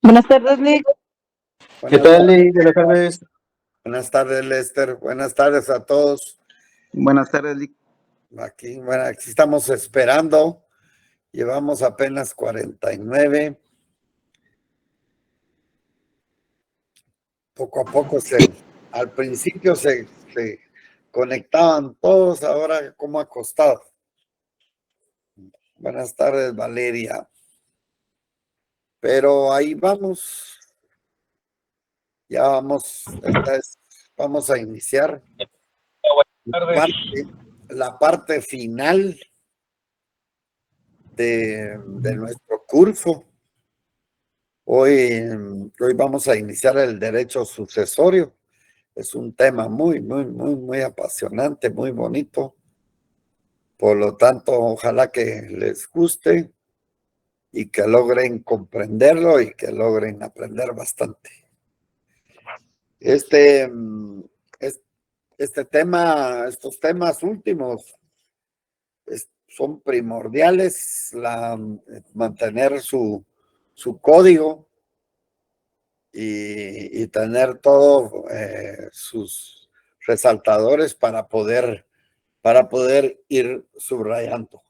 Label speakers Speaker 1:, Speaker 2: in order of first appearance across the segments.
Speaker 1: Buenas tardes, Lick.
Speaker 2: ¿Qué tal, Lick? Buenas tardes.
Speaker 3: Buenas tardes, Lester. Buenas tardes a todos.
Speaker 2: Buenas tardes, Lick.
Speaker 3: Aquí estamos esperando. Llevamos apenas 49. Poco a poco al principio se conectaban todos, ahora como acostados. Buenas tardes, Valeria. Pero ahí vamos. Ya vamos a iniciar la parte final de nuestro curso. Hoy vamos a iniciar el derecho sucesorio. Es un tema muy apasionante, muy bonito. Por lo tanto, ojalá que les guste y que logren comprenderlo y que logren aprender bastante. Estos temas últimos son primordiales, mantener su código y tener todos sus resaltadores para poder ir subrayando.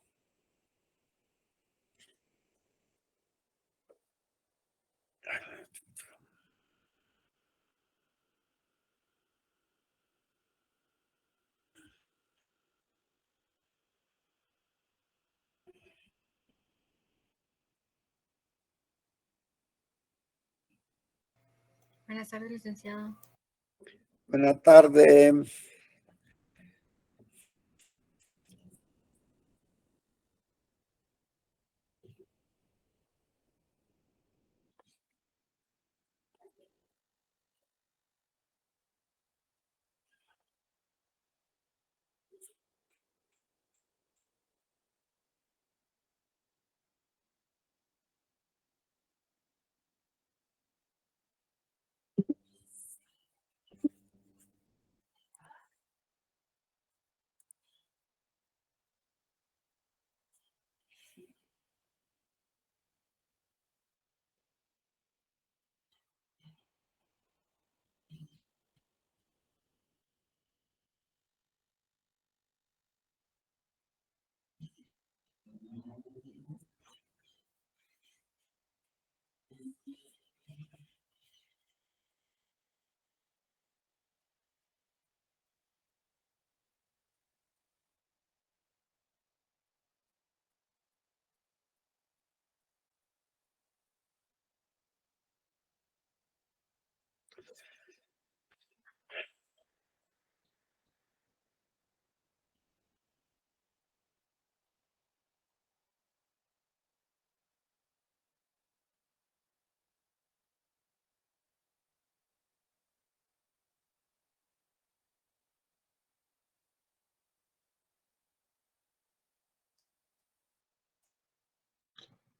Speaker 4: Buenas tardes, licenciado.
Speaker 3: Buenas tardes.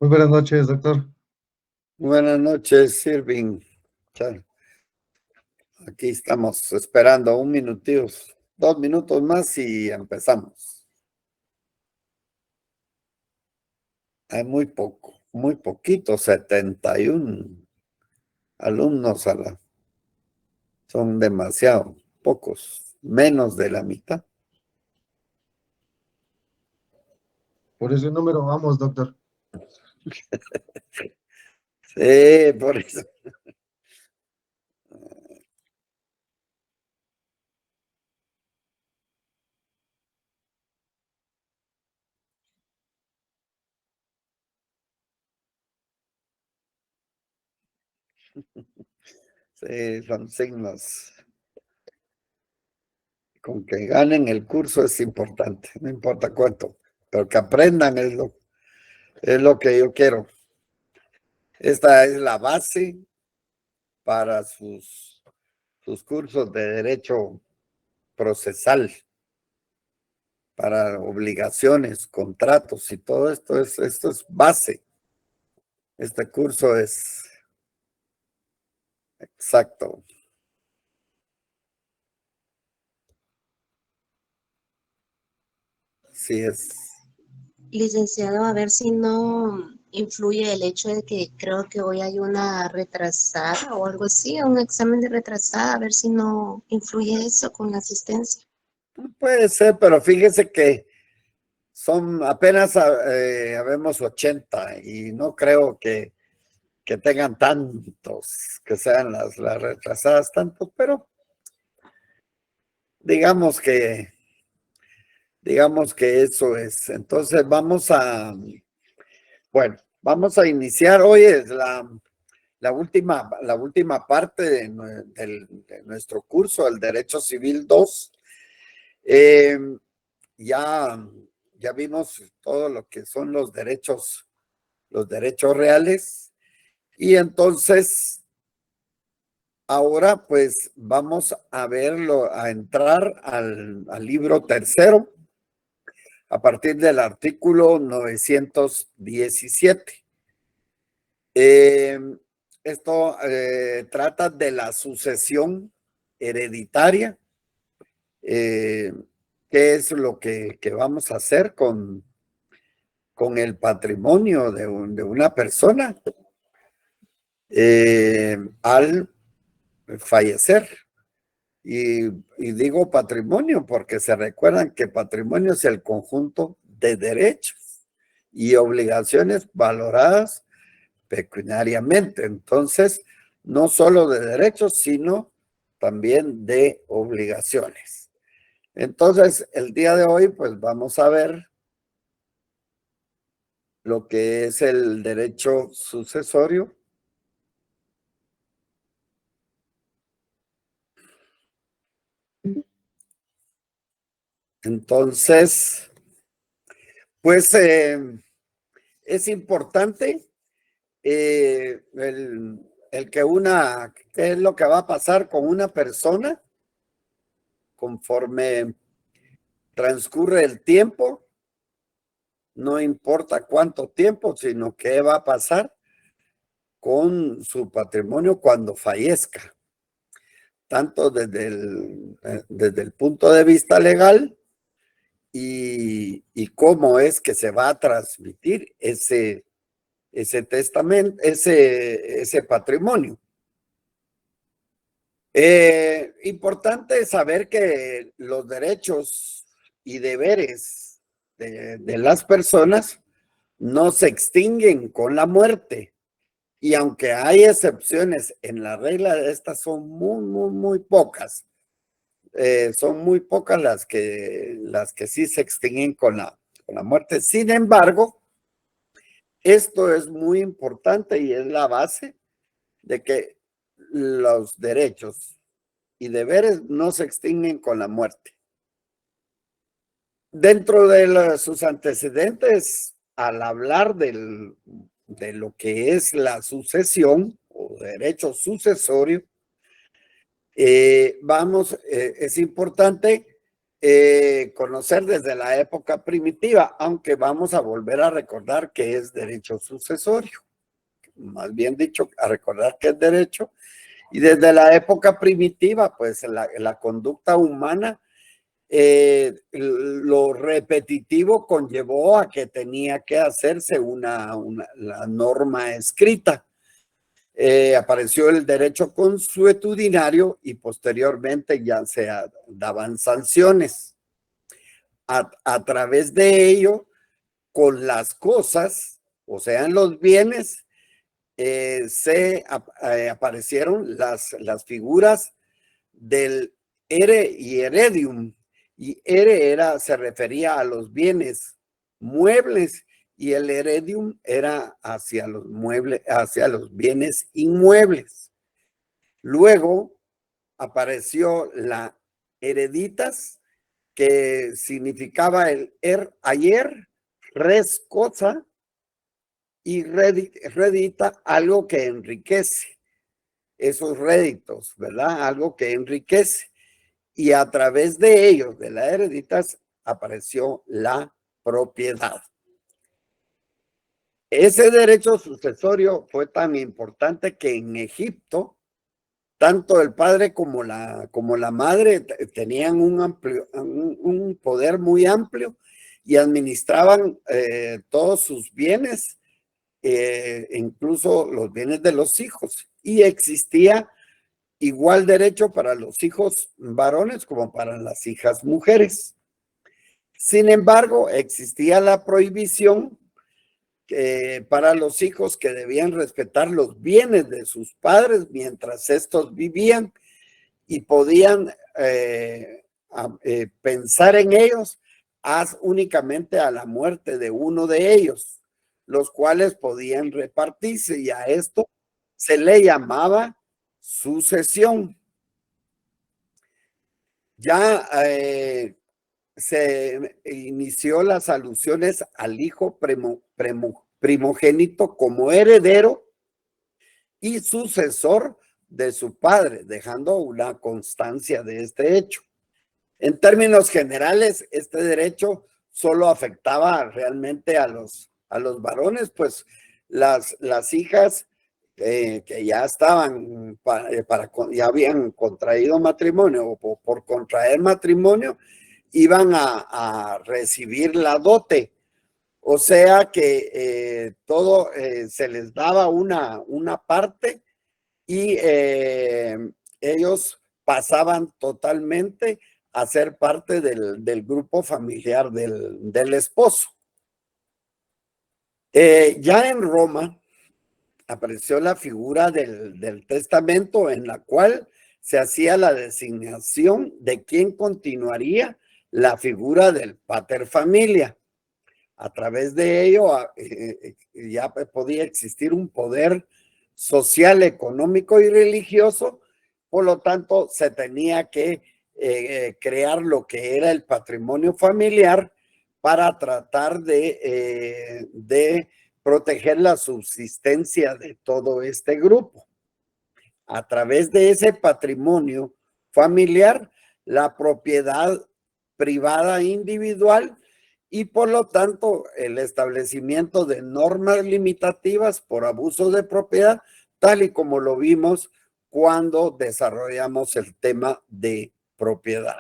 Speaker 2: Muy buenas noches, doctor.
Speaker 3: Buenas noches, Irving. Aquí estamos esperando 2 minutos más y empezamos. Hay muy poquito, 71 alumnos son demasiado pocos, menos de la mitad.
Speaker 2: Por ese número vamos, doctor.
Speaker 3: Sí, por eso. Sí, son signos. Con que ganen el curso es importante, no importa cuánto, pero que aprendan es lo que yo quiero. Esta es la base para sus cursos de derecho procesal, para obligaciones, contratos y todo esto es base. Este curso es exacto. Sí es.
Speaker 4: Licenciado, a ver si no
Speaker 1: influye el hecho de que creo que hoy hay una retrasada o algo así, un examen de retrasada, a ver si no influye eso con la asistencia.
Speaker 3: Puede ser, pero fíjese que son apenas habemos 80 y no creo que tengan tantos, que sean las retrasadas tantos, pero digamos que eso es. Entonces vamos a iniciar. Hoy es la última parte de nuestro curso, el Derecho Civil 2. Ya vimos todo lo que son los derechos reales. Y entonces, ahora pues vamos a verlo, a entrar al libro tercero a partir del artículo 917. Esto trata de la sucesión hereditaria. ¿Qué es lo que vamos a hacer con el patrimonio de una persona al fallecer? Y digo patrimonio porque se recuerdan que patrimonio es el conjunto de derechos y obligaciones valoradas pecuniariamente. Entonces, no solo de derechos, sino también de obligaciones. Entonces, el día de hoy, pues vamos a ver lo que es el derecho sucesorio. Entonces, pues es importante el que ¿qué es lo que va a pasar con una persona conforme transcurre el tiempo? No importa cuánto tiempo, sino qué va a pasar con su patrimonio cuando fallezca, tanto desde el punto de vista legal y cómo es que se va a transmitir ese testamento, ese patrimonio. Importante saber que los derechos y deberes de las personas no se extinguen con la muerte. Y aunque hay excepciones en la regla, estas son muy pocas. Son muy pocas las que sí se extinguen con la muerte. Sin embargo, esto es muy importante y es la base de que los derechos y deberes no se extinguen con la muerte. Dentro de sus antecedentes, al hablar de lo que es la sucesión o derecho sucesorio, es importante conocer desde la época primitiva, aunque vamos a volver a recordar que es derecho sucesorio, más bien dicho, a recordar que es derecho. Y desde la época primitiva, pues la conducta humana, lo repetitivo conllevó a que tenía que hacerse la norma escrita. Apareció el derecho consuetudinario y posteriormente ya se daban sanciones. A través de ello, con las cosas, o sea, en los bienes, aparecieron las figuras del ere y heredium. Y se refería a los bienes muebles y el heredium era hacia los bienes inmuebles. Luego apareció la hereditas, que significaba el ayer, res cosa, y redita, algo que enriquece. Esos réditos, ¿verdad? Algo que enriquece. Y a través de ellos, de las hereditas, apareció la propiedad. Ese derecho sucesorio fue tan importante que en Egipto, tanto el padre como la madre tenían un poder muy amplio y administraban todos sus bienes incluso los bienes de los hijos, y existía igual derecho para los hijos varones como para las hijas mujeres. Sin embargo, existía la prohibición para los hijos que debían respetar los bienes de sus padres mientras estos vivían y podían pensar en ellos únicamente a la muerte de uno de ellos, los cuales podían repartirse, y a esto se le llamaba sucesión. Ya se inició las alusiones al hijo primogénito como heredero y sucesor de su padre, dejando una constancia de este hecho. En términos generales, este derecho solo afectaba realmente a los varones, pues las hijas que ya estaban ya habían contraído matrimonio o por contraer matrimonio, iban a recibir la dote. O sea que todo se les daba una parte, y ellos pasaban totalmente a ser parte del grupo familiar del esposo. Ya en Roma apareció la figura del testamento, en la cual se hacía la designación de quién continuaría la figura del pater familia. A través de ello ya podía existir un poder social, económico y religioso. Por lo tanto, se tenía que crear lo que era el patrimonio familiar para tratar de proteger la subsistencia de todo este grupo. A través de ese patrimonio familiar, la propiedad privada individual, y por lo tanto el establecimiento de normas limitativas por abuso de propiedad, tal y como lo vimos cuando desarrollamos el tema de propiedad.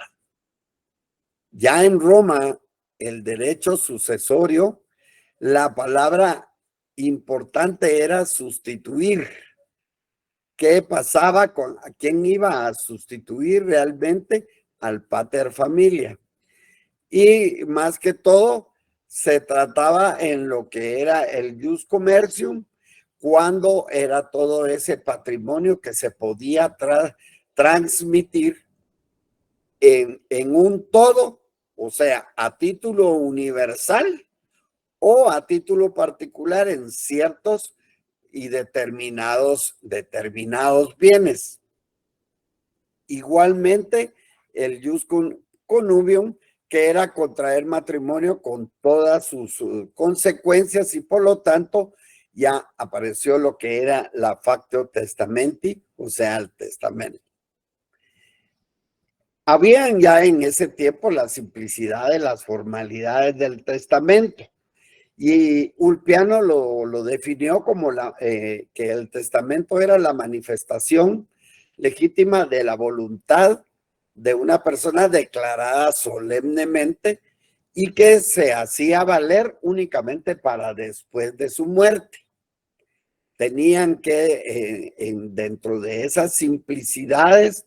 Speaker 3: Ya en Roma, el derecho sucesorio, la palabra importante era sustituir. ¿Qué pasaba con a quién iba a sustituir realmente? Al pater familia. Y más que todo, se trataba en lo que era el jus commercium, cuando era todo ese patrimonio que se podía transmitir en un todo, o sea, a título universal o a título particular en ciertos y determinados bienes. Igualmente, el jus connubium, que era contraer matrimonio con todas sus consecuencias, y por lo tanto ya apareció lo que era la factio testamenti, o sea, el testamento. Habían ya en ese tiempo la simplicidad de las formalidades del testamento, y Ulpiano lo definió como que el testamento era la manifestación legítima de la voluntad de una persona declarada solemnemente y que se hacía valer únicamente para después de su muerte. Tenían que, dentro de esas simplicidades,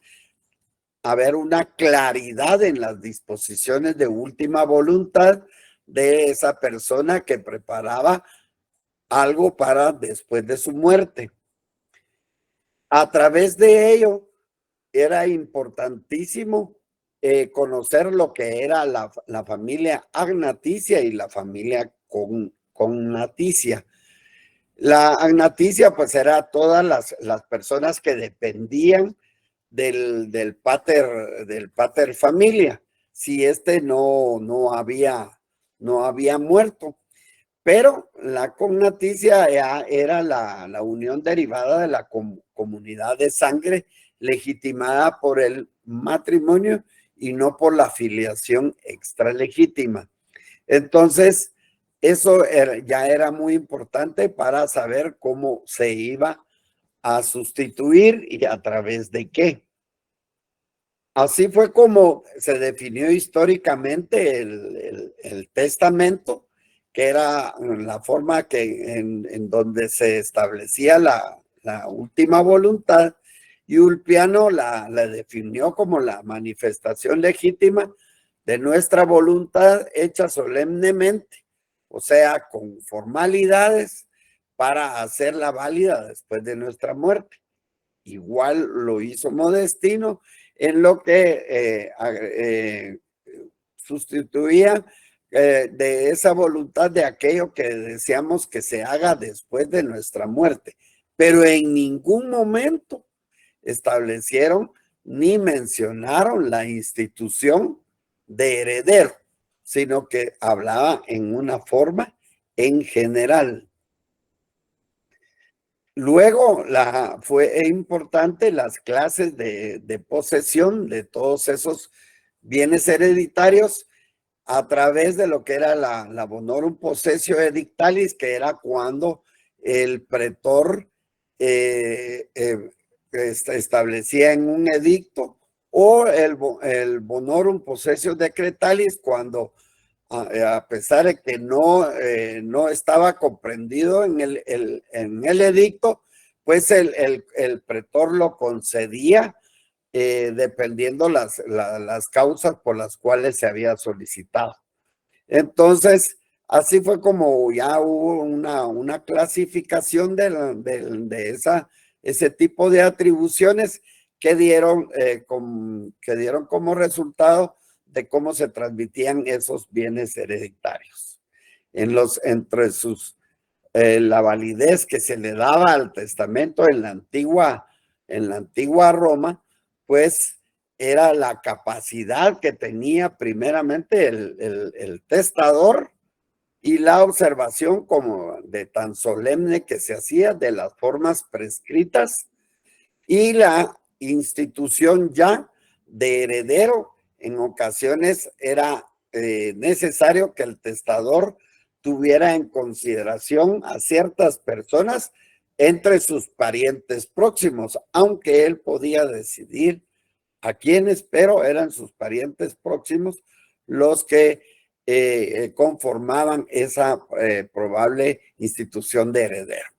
Speaker 3: haber una claridad en las disposiciones de última voluntad de esa persona que preparaba algo para después de su muerte. A través de ello, era importantísimo conocer lo que era la familia agnaticia y la familia cognaticia. La agnaticia, pues, era todas las personas que dependían del pater familia, si este no había muerto. Pero la cognaticia era la unión derivada de la comunidad de sangre legitimada por el matrimonio y no por la filiación extralegítima. Entonces, eso ya era muy importante para saber cómo se iba a sustituir y a través de qué. Así fue como se definió históricamente el testamento, que era la forma en donde se establecía la última voluntad, y Ulpiano la definió como la manifestación legítima de nuestra voluntad hecha solemnemente, o sea, con formalidades para hacerla válida después de nuestra muerte. Igual lo hizo Modestino, en lo que sustituía de esa voluntad de aquello que deseamos que se haga después de nuestra muerte, pero en ningún momento establecieron ni mencionaron la institución de heredero, sino que hablaba en una forma en general. Luego fue importante las clases de posesión de todos esos bienes hereditarios a través de lo que era la bonorum possessio edictalis, que era cuando el pretor establecía en un edicto, o el bonorum possessio decretalis, cuando a pesar de que no estaba comprendido en el edicto, pues el pretor lo concedía dependiendo las causas por las cuales se había solicitado. Entonces, así fue como ya hubo una clasificación de ese tipo de atribuciones que dieron como resultado de cómo se transmitían esos bienes hereditarios. Entre la validez que se le daba al testamento en la antigua Roma, pues era la capacidad que tenía primeramente el testador y la observación como de tan solemne que se hacía de las formas prescritas, y la institución ya de heredero. En ocasiones era necesario que el testador tuviera en consideración a ciertas personas entre sus parientes próximos, aunque él podía decidir a quiénes, pero eran sus parientes próximos los que conformaban esa probable institución de heredero.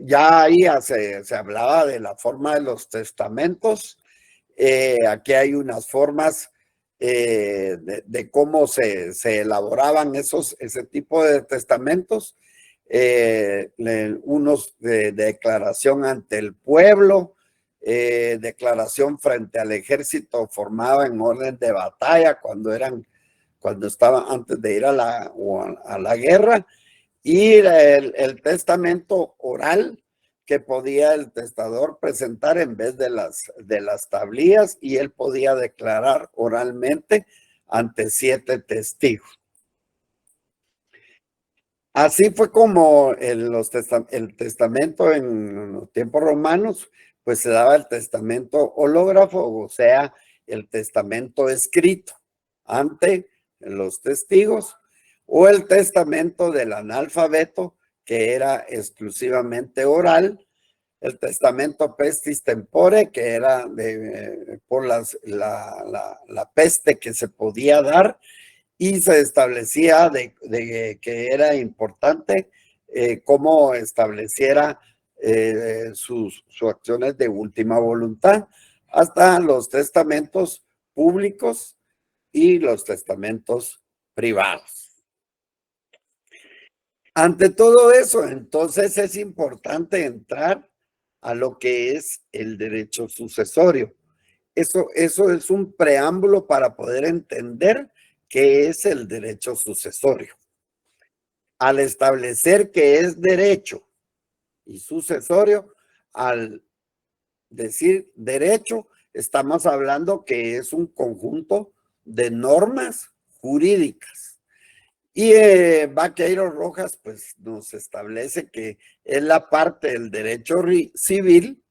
Speaker 3: Ya ahí se hablaba de la forma de los testamentos. Aquí hay unas formas de cómo se elaboraban ese tipo de testamentos. Unos de declaración ante el pueblo, declaración frente al ejército formado en orden de batalla cuando estaban antes de ir a la guerra, y el testamento oral que podía el testador presentar en vez de las tablillas, y él podía declarar oralmente ante 7 testigos. Así fue como el testamento en los tiempos romanos, pues se daba el testamento hológrafo, o sea, el testamento escrito ante los testigos, o el testamento del analfabeto, que era exclusivamente oral, el testamento pestis tempore, que era por la peste que se podía dar, y se establecía de que era importante cómo estableciera sus acciones de última voluntad, hasta los testamentos públicos y los testamentos privados. Ante todo eso, entonces es importante entrar a lo que es el derecho sucesorio. Eso es un preámbulo para poder entender qué es el derecho sucesorio. Al establecer que es derecho y sucesorio, al decir derecho, estamos hablando que es un conjunto de normas jurídicas. Y Baqueiro Rojas pues nos establece que es la parte del derecho civil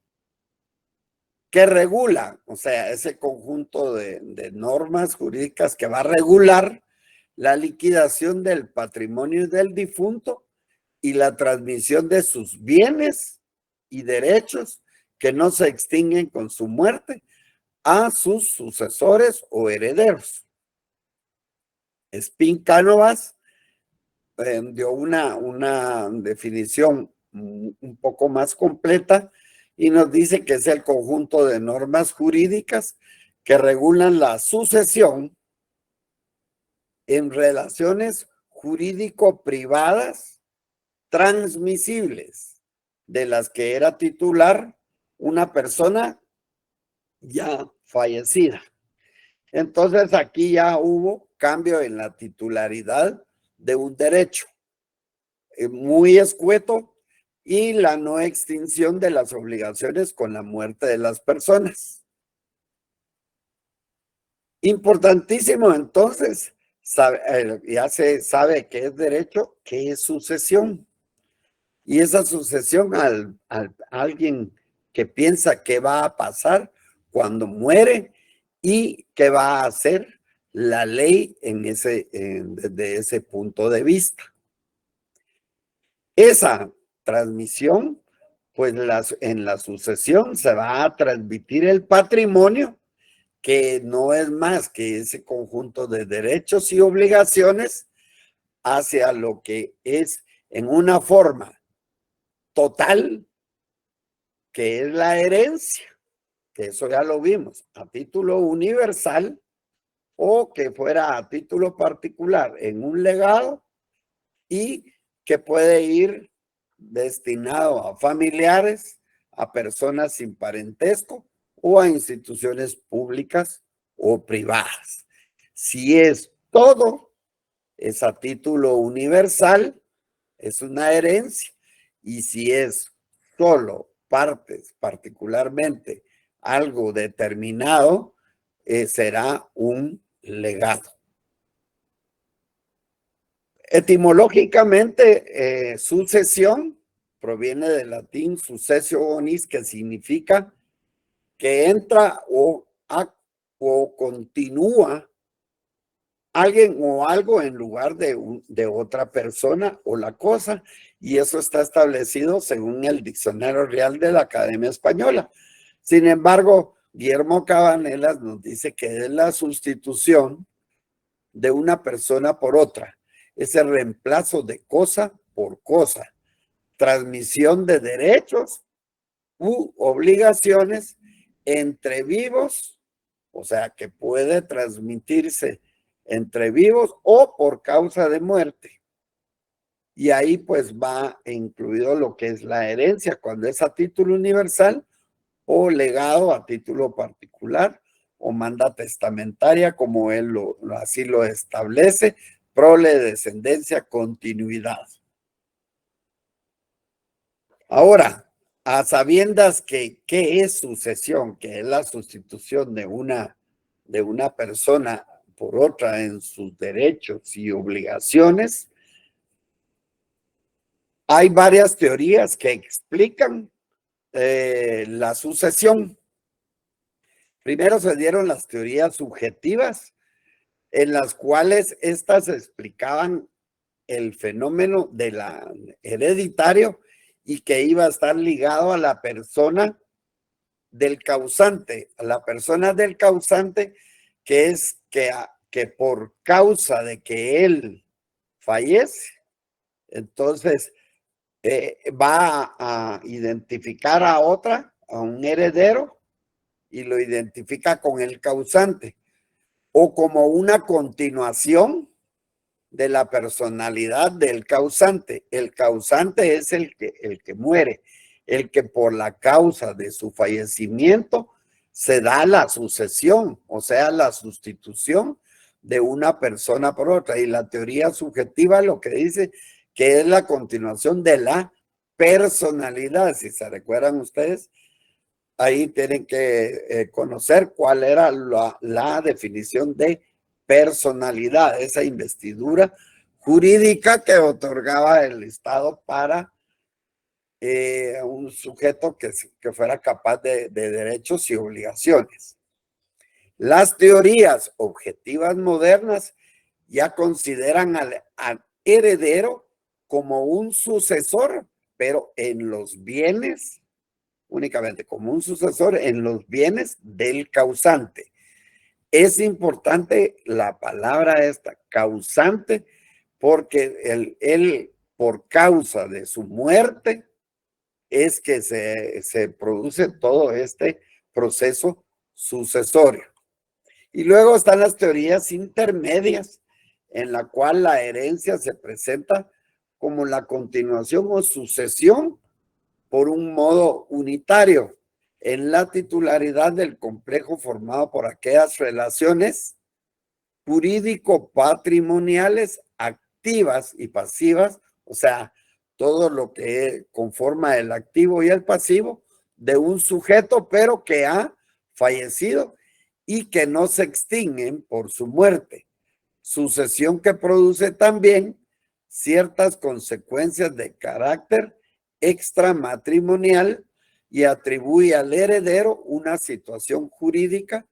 Speaker 3: que regula, o sea, ese conjunto de normas jurídicas que va a regular la liquidación del patrimonio del difunto y la transmisión de sus bienes y derechos que no se extinguen con su muerte a sus sucesores o herederos. Spin-Cánovas dio una definición un poco más completa y nos dice que es el conjunto de normas jurídicas que regulan la sucesión en relaciones jurídico-privadas transmisibles de las que era titular una persona ya fallecida. Entonces aquí ya hubo cambio en la titularidad de un derecho muy escueto y la no extinción de las obligaciones con la muerte de las personas. Importantísimo entonces, ya se sabe qué es derecho, qué es sucesión. Y esa sucesión a alguien que piensa qué va a pasar cuando muere y qué va a hacer la ley desde ese punto de vista. Esa transmisión, pues en la sucesión se va a transmitir el patrimonio, que no es más que ese conjunto de derechos y obligaciones hacia lo que es en una forma total, que es la herencia, que eso ya lo vimos, a título universal o que fuera a título particular en un legado y que puede ir destinado a familiares, a personas sin parentesco o a instituciones públicas o privadas. Si es todo, es a título universal, es una herencia. Y si es solo partes, particularmente algo determinado, será un legado. Etimológicamente, sucesión proviene del latín successionis, que significa que entra o continúa alguien o algo en lugar de otra persona o la cosa, y eso está establecido según el Diccionario Real de la Academia Española. Sin embargo, Guillermo Cabanelas nos dice que es la sustitución de una persona por otra, ese reemplazo de cosa por cosa, transmisión de derechos u obligaciones entre vivos, o sea, que puede transmitirse entre vivos o por causa de muerte. Y ahí pues va incluido lo que es la herencia, cuando es a título universal o legado a título particular o manda testamentaria, como él así lo establece, prole, descendencia, continuidad. Ahora, a sabiendas que ¿qué es sucesión? Que es la sustitución de una persona por otra en sus derechos y obligaciones, hay varias teorías que explican la sucesión. Primero se dieron las teorías subjetivas, en las cuales estas explicaban el fenómeno de la hereditario y que iba a estar ligado a la persona del causante, a la persona del causante, que es que por causa de que él fallece, entonces va a identificar a un heredero, y lo identifica con el causante, o como una continuación de la personalidad del causante. El causante es el que muere, el que por la causa de su fallecimiento se da la sucesión, o sea, la sustitución de una persona por otra. Y la teoría subjetiva lo que dice que es la continuación de la personalidad. Si se recuerdan ustedes, ahí tienen que conocer cuál era la definición de personalidad, esa investidura jurídica que otorgaba el Estado para un sujeto que fuera capaz de derechos y obligaciones. Las teorías objetivas modernas ya consideran al heredero como un sucesor, pero en los bienes, únicamente como un sucesor en los bienes del causante. Es importante la palabra esta, causante, porque él por causa de su muerte es que se produce todo este proceso sucesorio. Y luego están las teorías intermedias, en la cual la herencia se presenta como la continuación o sucesión por un modo unitario en la titularidad del complejo formado por aquellas relaciones jurídico-patrimoniales activas y pasivas, o sea, todo lo que conforma el activo y el pasivo de un sujeto, pero que ha fallecido y que no se extinguen por su muerte. Sucesión que produce también ciertas consecuencias de carácter extramatrimonial y atribuye al heredero una situación jurídica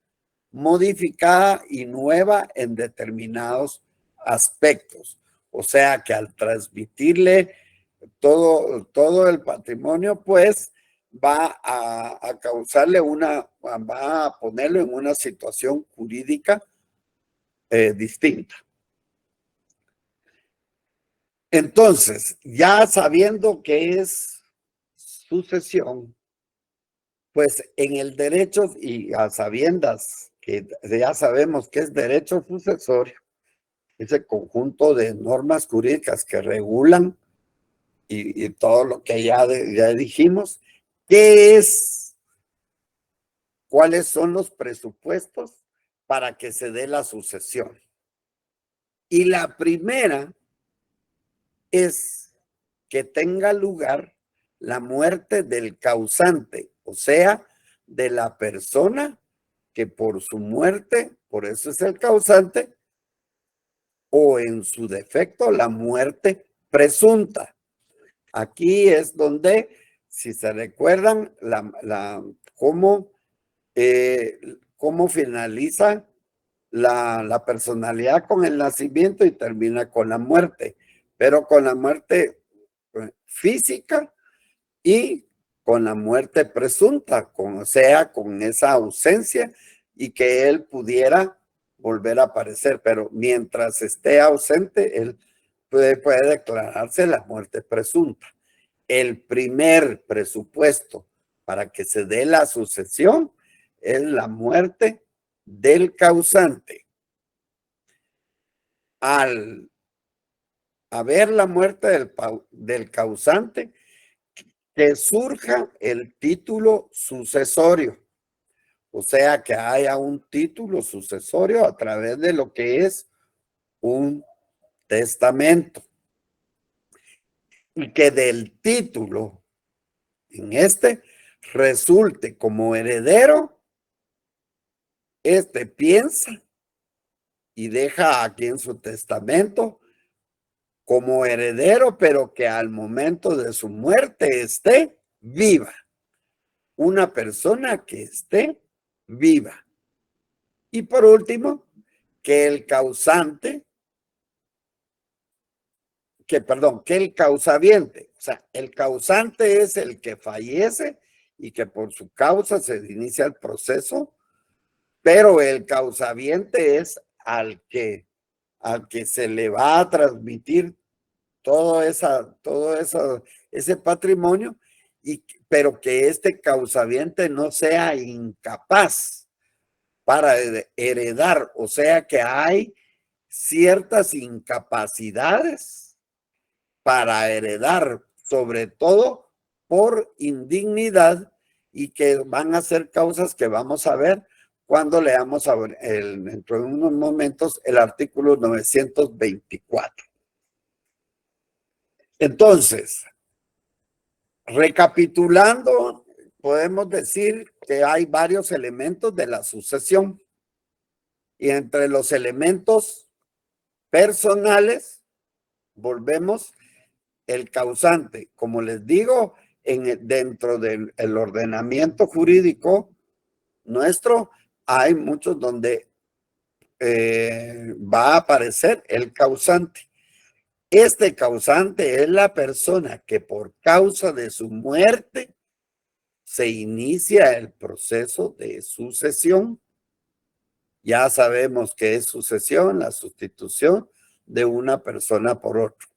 Speaker 3: modificada y nueva en determinados aspectos. O sea que al transmitirle todo el patrimonio, pues va a causarle va a ponerlo en una situación jurídica distinta. Entonces, ya sabiendo qué es sucesión, pues en el derecho y a sabiendas que ya sabemos que es derecho sucesorio, ese conjunto de normas jurídicas que regulan y todo lo que ya dijimos, ¿qué es? ¿Cuáles son los presupuestos para que se dé la sucesión? Y la primera es que tenga lugar la muerte del causante, o sea, de la persona que por su muerte, por eso es el causante, o en su defecto, la muerte presunta. Aquí es donde, si se recuerdan, cómo finaliza la personalidad con el nacimiento y termina con la muerte, pero con la muerte física y con la muerte presunta, o sea, con esa ausencia y que él pudiera volver a aparecer, pero mientras esté ausente, él puede declararse la muerte presunta. El primer presupuesto para que se dé la sucesión es la muerte del causante. Al haber la muerte del causante, que surja el título sucesorio, o sea, que haya un título sucesorio a través de lo que es un testamento. Y que del título en resulte como heredero, piensa y deja aquí en su testamento como heredero, pero que al momento de su muerte esté viva. Una persona que esté viva. Y por último, que el causaviente, o sea, el causante es el que fallece y que por su causa se inicia el proceso, pero el causaviente es al que se le va a transmitir ese patrimonio, pero que este causaviente no sea incapaz para heredar, o sea que hay ciertas incapacidades para heredar, sobre todo por indignidad, y que van a ser causas que vamos a ver cuando leamos dentro de unos momentos el artículo 924. Entonces, recapitulando, podemos decir que hay varios elementos de la sucesión. Y entre los elementos personales, volvemos el causante. Como les digo, dentro del ordenamiento jurídico nuestro, hay muchos donde va a aparecer el causante. Este causante es la persona que por causa de su muerte se inicia el proceso de sucesión. Ya sabemos que es sucesión, la sustitución de una persona por otra.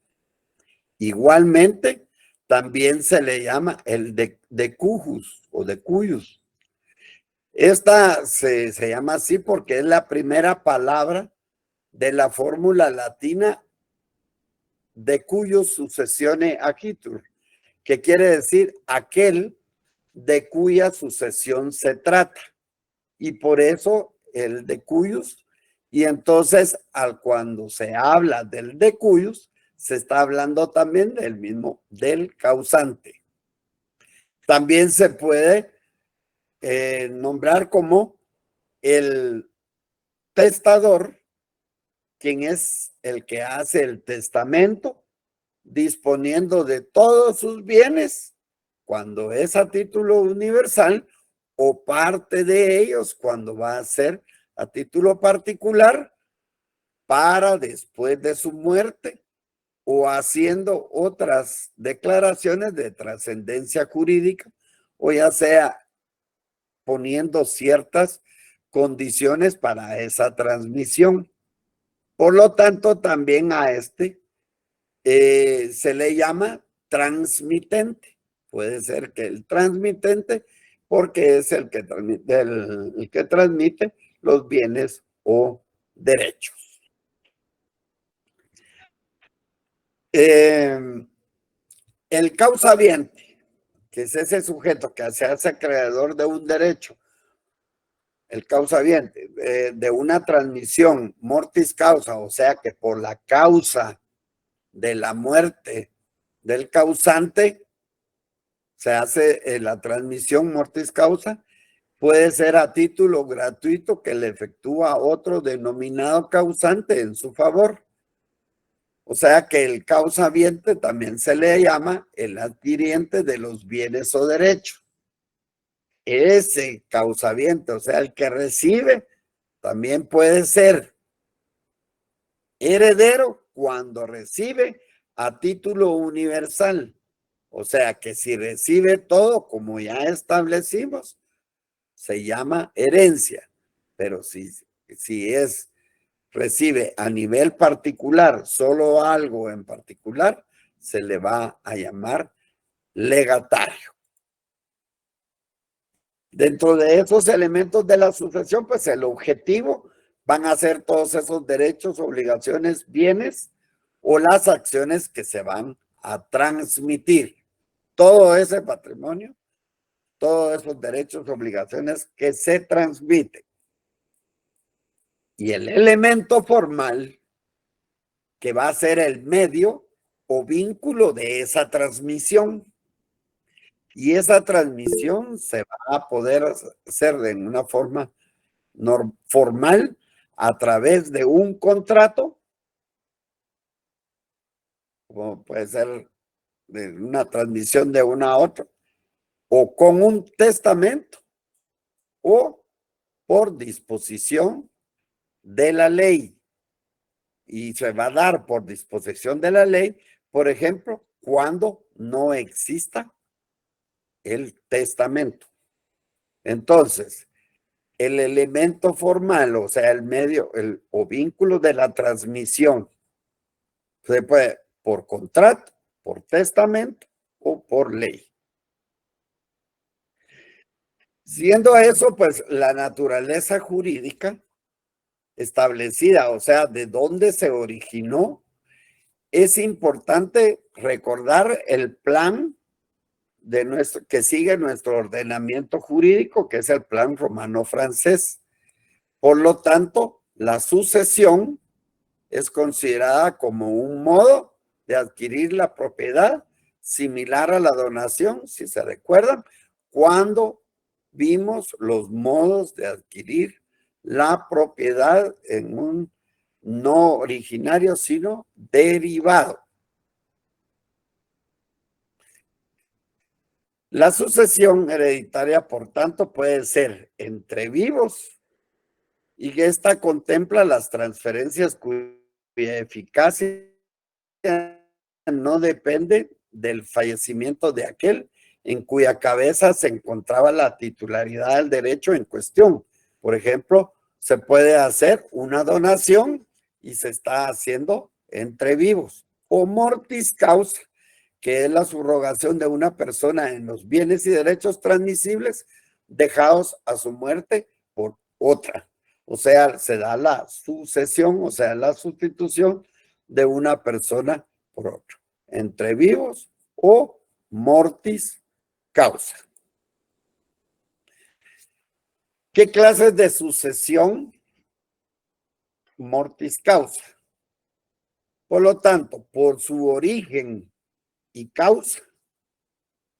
Speaker 3: Igualmente, también se le llama el de cujus o de cuyus. Esta se llama así porque es la primera palabra de la fórmula latina de cuyus successione agitur, que quiere decir aquel de cuya sucesión se trata. Y por eso el de cuyus, y entonces cuando se habla del de cuyus, se está hablando también del mismo, del causante. También se puede nombrar como el testador, quien es el que hace el testamento, disponiendo de todos sus bienes, cuando es a título universal, o parte de ellos cuando va a ser a título particular, para después de su muerte, o haciendo otras declaraciones de trascendencia jurídica, o ya sea poniendo ciertas condiciones para esa transmisión. Por lo tanto, también a este se le llama transmitente. Puede ser que el transmitente, porque es el que transmite los bienes o derechos. El causaviente, que es ese sujeto que se hace acreedor de un derecho, el causaviente, de una transmisión mortis causa, o sea que por la causa de la muerte del causante se hace la transmisión mortis causa, puede ser a título gratuito que le efectúa otro denominado causante en su favor. O sea que el causaviente también se le llama el adquiriente de los bienes o derechos. Ese causaviente, o sea, el que recibe, también puede ser heredero cuando recibe a título universal. O sea que si recibe todo, como ya establecimos, se llama herencia. Pero si recibe a nivel particular solo algo en particular, se le va a llamar legatario. Dentro de esos elementos de la sucesión, pues el objetivo van a ser todos esos derechos, obligaciones, bienes o las acciones que se van a transmitir. Todo ese patrimonio, todos esos derechos, obligaciones que se transmiten. Y el elemento formal, que va a ser el medio o vínculo de esa transmisión. Y esa transmisión se va a poder hacer de una forma formal a través de un contrato, como puede ser de una transmisión de una a otra, o con un testamento, o por disposición de la ley. Y se va a dar por disposición de la ley, por ejemplo, cuando no exista el testamento. Entonces, el elemento formal, o sea, el medio o vínculo de la transmisión, se puede por contrato, por testamento o por ley. Siendo eso, pues la naturaleza jurídica establecida, o sea, de dónde se originó, es importante recordar el plan que sigue nuestro ordenamiento jurídico, que es el plan romano-francés. Por lo tanto, la sucesión es considerada como un modo de adquirir la propiedad similar a la donación, si se recuerdan, cuando vimos los modos de adquirir la propiedad en un no originario, sino derivado. La sucesión hereditaria, por tanto, puede ser entre vivos y esta contempla las transferencias cuya eficacia no depende del fallecimiento de aquel en cuya cabeza se encontraba la titularidad del derecho en cuestión. Por ejemplo, se puede hacer una donación y se está haciendo entre vivos. O mortis causa, que es la subrogación de una persona en los bienes y derechos transmisibles dejados a su muerte por otra. O sea, se da la sucesión, o sea, la sustitución de una persona por otra. Entre vivos o mortis causa. ¿Qué clases de sucesión? Mortis causa. Por lo tanto, por su origen y causa,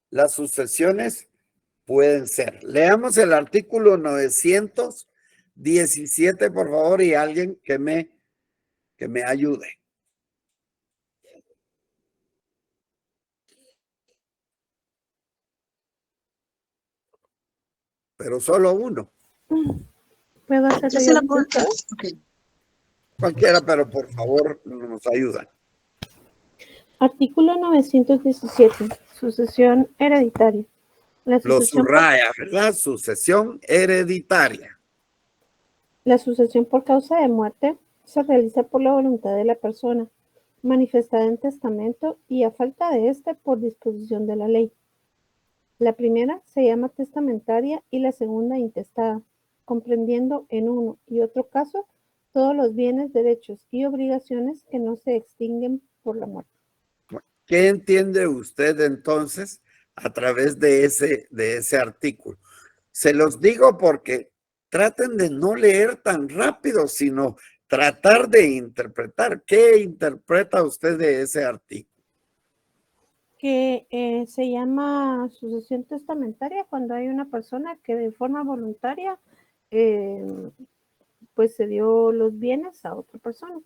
Speaker 3: las sucesiones pueden ser. Leamos el artículo 917, por favor, y alguien que me ayude. Pero solo uno.
Speaker 4: ¿Puedo hacerlo
Speaker 1: Yo se
Speaker 4: yo?
Speaker 1: la puedo. Okay.
Speaker 3: Cualquiera, pero por favor nos ayuda.
Speaker 4: Artículo 917. Sucesión hereditaria. La
Speaker 3: Lo
Speaker 4: sucesión,
Speaker 3: subraya, ¿verdad? Sucesión hereditaria.
Speaker 4: la sucesión por causa de muerte se realiza por la voluntad de la persona, manifestada en testamento y a falta de éste por disposición de la ley. La primera se llama testamentaria y la segunda intestada, comprendiendo en uno y otro caso todos los bienes, derechos y obligaciones que no se extinguen por la muerte.
Speaker 3: ¿Qué entiende usted entonces a través de ese artículo? Se los digo porque traten de no leer tan rápido, sino tratar de interpretar. ¿Qué interpreta usted de ese artículo?
Speaker 4: Que se llama sucesión testamentaria cuando hay una persona que de forma voluntaria pues se dio los bienes a otra persona.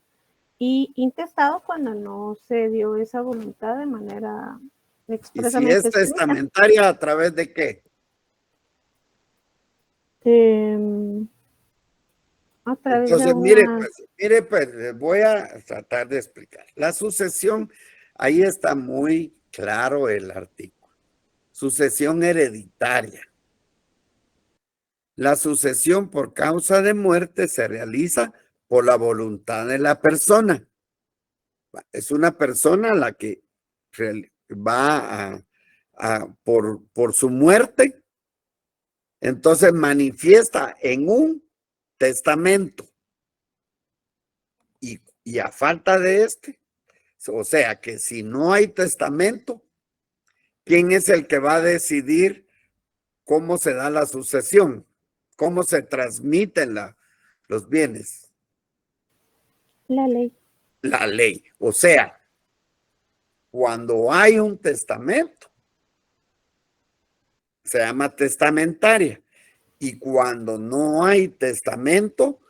Speaker 4: Y intestado cuando no se dio esa voluntad de manera expresamente.
Speaker 3: ¿Y si es testamentaria, a través de qué?
Speaker 4: A través
Speaker 3: Entonces,
Speaker 4: de una...
Speaker 3: mire, pues, voy a tratar de explicar. La sucesión, ahí está muy claro el artículo. Sucesión hereditaria. La sucesión por causa de muerte se realiza por la voluntad de la persona. Es una persona la que va por su muerte, entonces manifiesta en un testamento. Y a falta de este, o sea que si no hay testamento, ¿quién es el que va a decidir cómo se da la sucesión? ¿Cómo se transmiten los bienes?
Speaker 4: La ley.
Speaker 3: La ley. O sea, cuando hay un testamento, se llama testamentaria. Y cuando no hay testamento,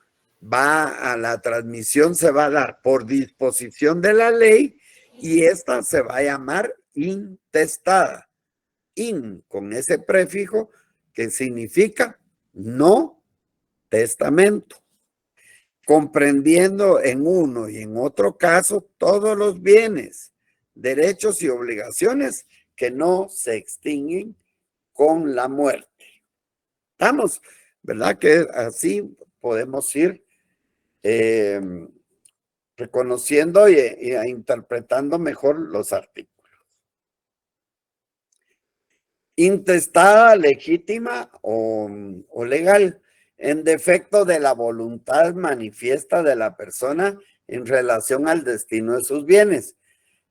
Speaker 3: va a la transmisión, se va a dar por disposición de la ley y esta se va a llamar intestada. In, con ese prefijo que significa no testamento. Comprendiendo en uno y en otro caso todos los bienes, derechos y obligaciones que no se extinguen con la muerte. Estamos, ¿verdad? Que así podemos ir reconociendo y interpretando mejor los artículos. Intestada, legítima o legal, en defecto de la voluntad manifiesta de la persona en relación al destino de sus bienes.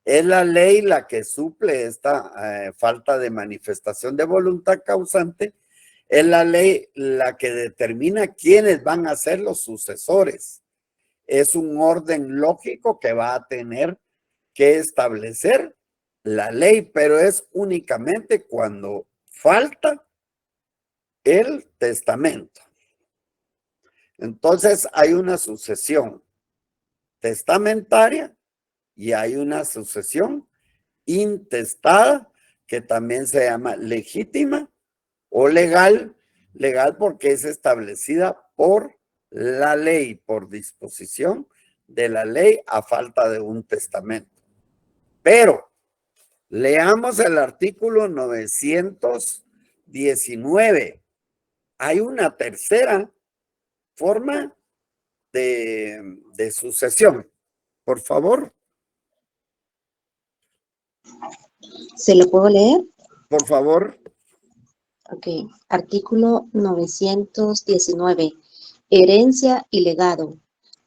Speaker 3: Es la ley la que suple esta falta de manifestación de voluntad causante. Es la ley la que determina quiénes van a ser los sucesores. Es un orden lógico que va a tener que establecer la ley, pero es únicamente cuando falta el testamento. Entonces hay una sucesión testamentaria y hay una sucesión intestada que también se llama legítima o legal, legal porque es establecida por la ley, por disposición de la ley a falta de un testamento. Pero leamos el artículo 919. Hay una tercera forma de sucesión. Por favor.
Speaker 1: ¿Se lo puedo leer?
Speaker 3: Por favor.
Speaker 1: Ok. Artículo 919. Herencia y legado.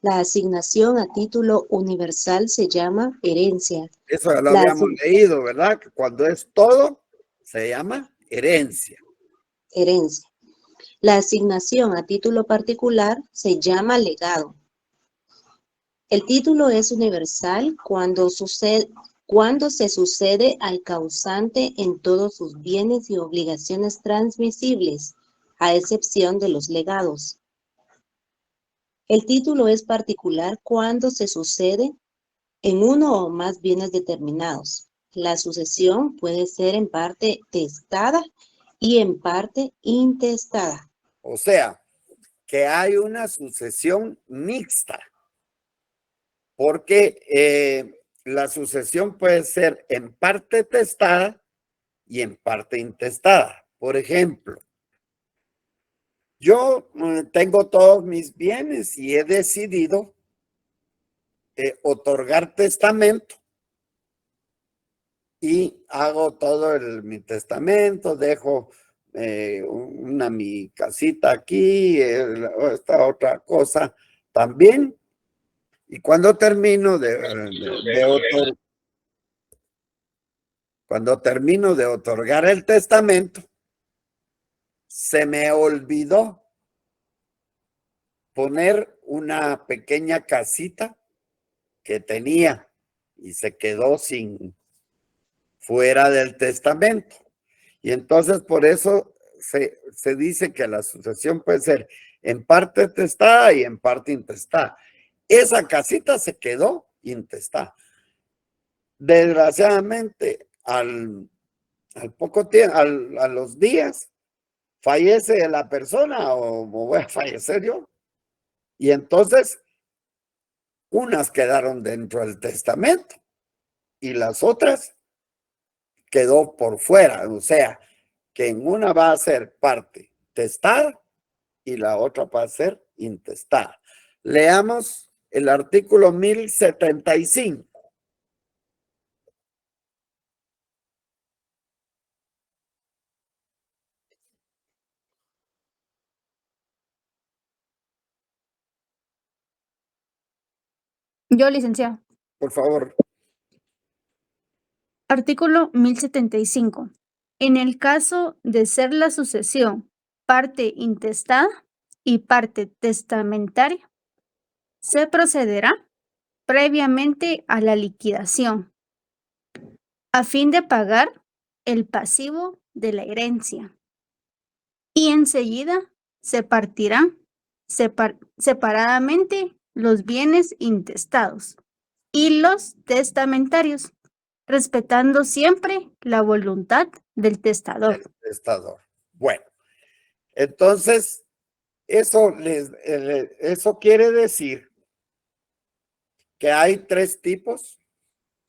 Speaker 1: La asignación a título universal se llama herencia.
Speaker 3: Eso ya lo habíamos leído, ¿verdad? Que cuando es todo, se llama herencia.
Speaker 1: Herencia. La asignación a título particular se llama legado. El título es universal cuando se sucede al causante en todos sus bienes y obligaciones transmisibles, a excepción de los legados. El título es particular cuando se sucede en uno o más bienes determinados. La sucesión puede ser en parte testada y en parte intestada.
Speaker 3: O sea, que hay una sucesión mixta, porque la sucesión puede ser en parte testada y en parte intestada. Por ejemplo, yo tengo todos mis bienes y he decidido otorgar testamento y hago todo mi testamento, dejo mi casita aquí, esta otra cosa también. Y cuando termino de otorgar el testamento, se me olvidó poner una pequeña casita que tenía y se quedó fuera del testamento. Y entonces por eso se dice que la sucesión puede ser en parte testada y en parte intestada. Esa casita se quedó intestada. Desgraciadamente, al poco tiempo, a los días, fallece la persona o voy a fallecer yo. Y entonces, unas quedaron dentro del testamento y las otras quedó por fuera. O sea, que en una va a ser parte testada y la otra va a ser intestada. Leamos el artículo 1075.
Speaker 5: Yo, licenciado.
Speaker 3: Por favor.
Speaker 5: Artículo 1075. En el caso de ser la sucesión parte intestada y parte testamentaria, se procederá previamente a la liquidación a fin de pagar el pasivo de la herencia y enseguida se partirán separadamente los bienes intestados y los testamentarios, respetando siempre la voluntad del testador.
Speaker 3: El testador. Bueno, entonces, eso quiere decir que hay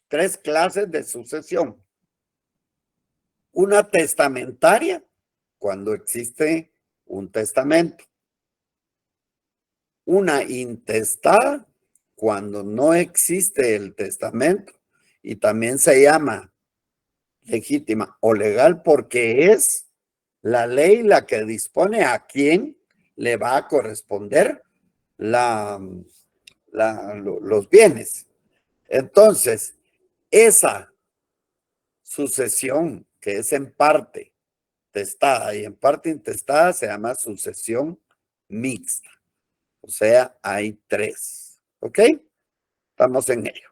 Speaker 3: tres clases de sucesión. Una testamentaria, cuando existe un testamento. Una intestada, cuando no existe el testamento. Y también se llama legítima o legal porque es la ley la que dispone a quién le va a corresponder los bienes. Entonces, esa sucesión que es en parte testada y en parte intestada se llama sucesión mixta. O sea, hay tres. ¿Ok? Estamos en ello.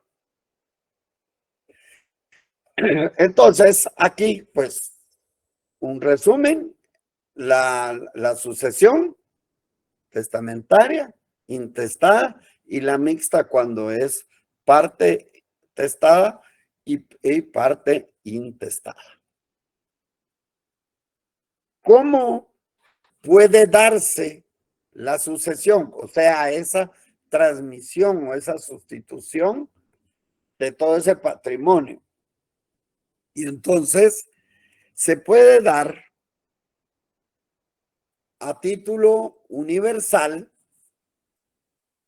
Speaker 3: Entonces, aquí, pues, un resumen. La sucesión testamentaria, intestada y la mixta cuando es parte testada y parte intestada. ¿Cómo puede darse la sucesión? O sea, esa transmisión o esa sustitución de todo ese patrimonio. Y entonces se puede dar a título universal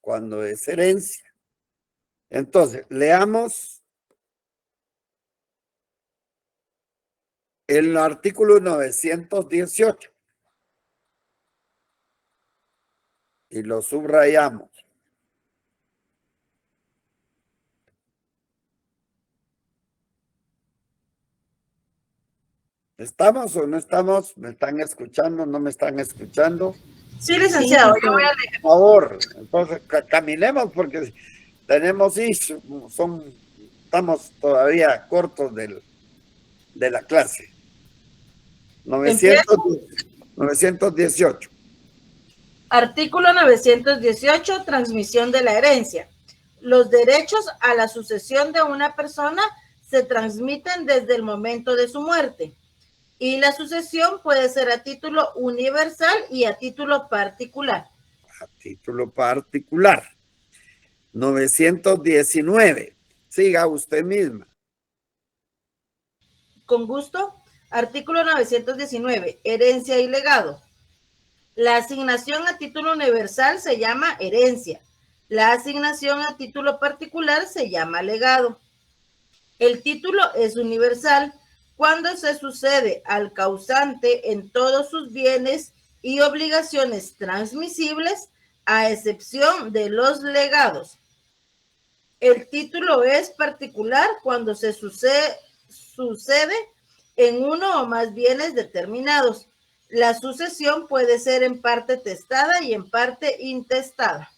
Speaker 3: cuando es herencia. Entonces, leamos el artículo 918 y lo subrayamos. ¿Estamos o no estamos? ¿Me están escuchando? ¿No me están escuchando?
Speaker 6: Sí, licenciado,
Speaker 1: Sí,
Speaker 6: yo voy a
Speaker 3: Por favor, entonces caminemos porque tenemos estamos todavía cortos de la clase. 918.
Speaker 6: Artículo 918, transmisión de la herencia. Los derechos a la sucesión de una persona se transmiten desde el momento de su muerte. Y la sucesión puede ser a título universal y a título particular.
Speaker 3: A título particular. 919. Siga usted misma.
Speaker 6: Con gusto. Artículo 919, herencia y legado. La asignación a título universal se llama herencia. La asignación a título particular se llama legado. El título es universal cuando se sucede al causante en todos sus bienes y obligaciones transmisibles, a excepción de los legados. El título es particular cuando se sucede en uno o más bienes determinados. La sucesión puede ser en parte testada y en parte intestada.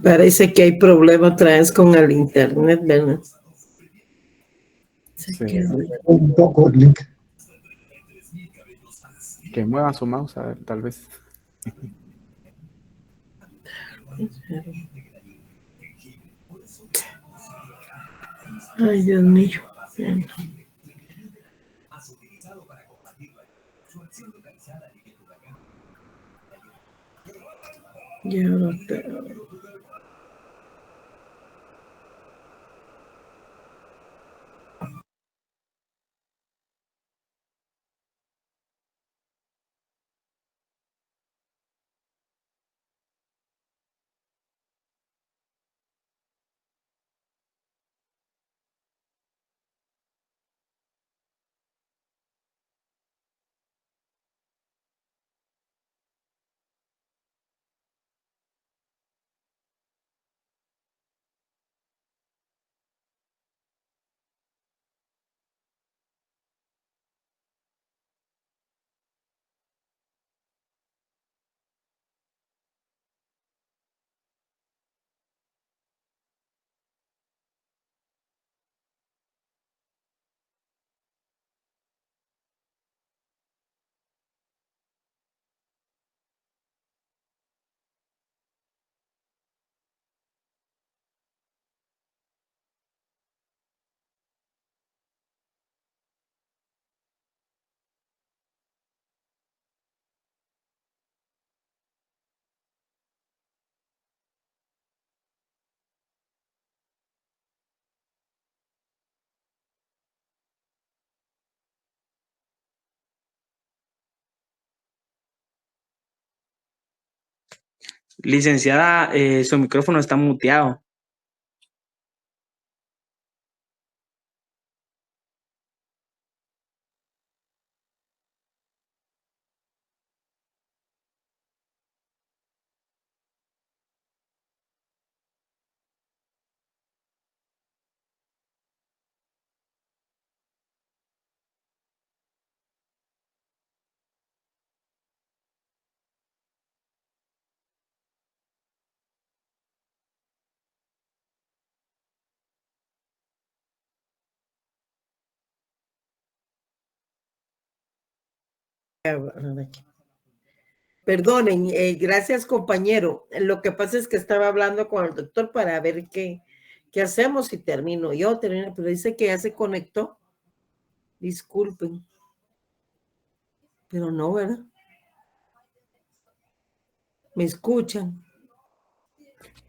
Speaker 7: Parece que hay problema otra vez con el internet, ¿verdad?
Speaker 8: Sí.
Speaker 2: Un poco el link.
Speaker 8: Que mueva su mouse, a ver, tal vez.
Speaker 7: Ay, Dios mío. Y ahora
Speaker 9: Licenciada, su micrófono está muteado.
Speaker 7: perdonen, gracias compañero. Lo que pasa es que estaba hablando con el doctor para ver qué hacemos y termino, pero dice que ya se conectó. Disculpen. Pero no, ¿verdad? ¿Me escuchan?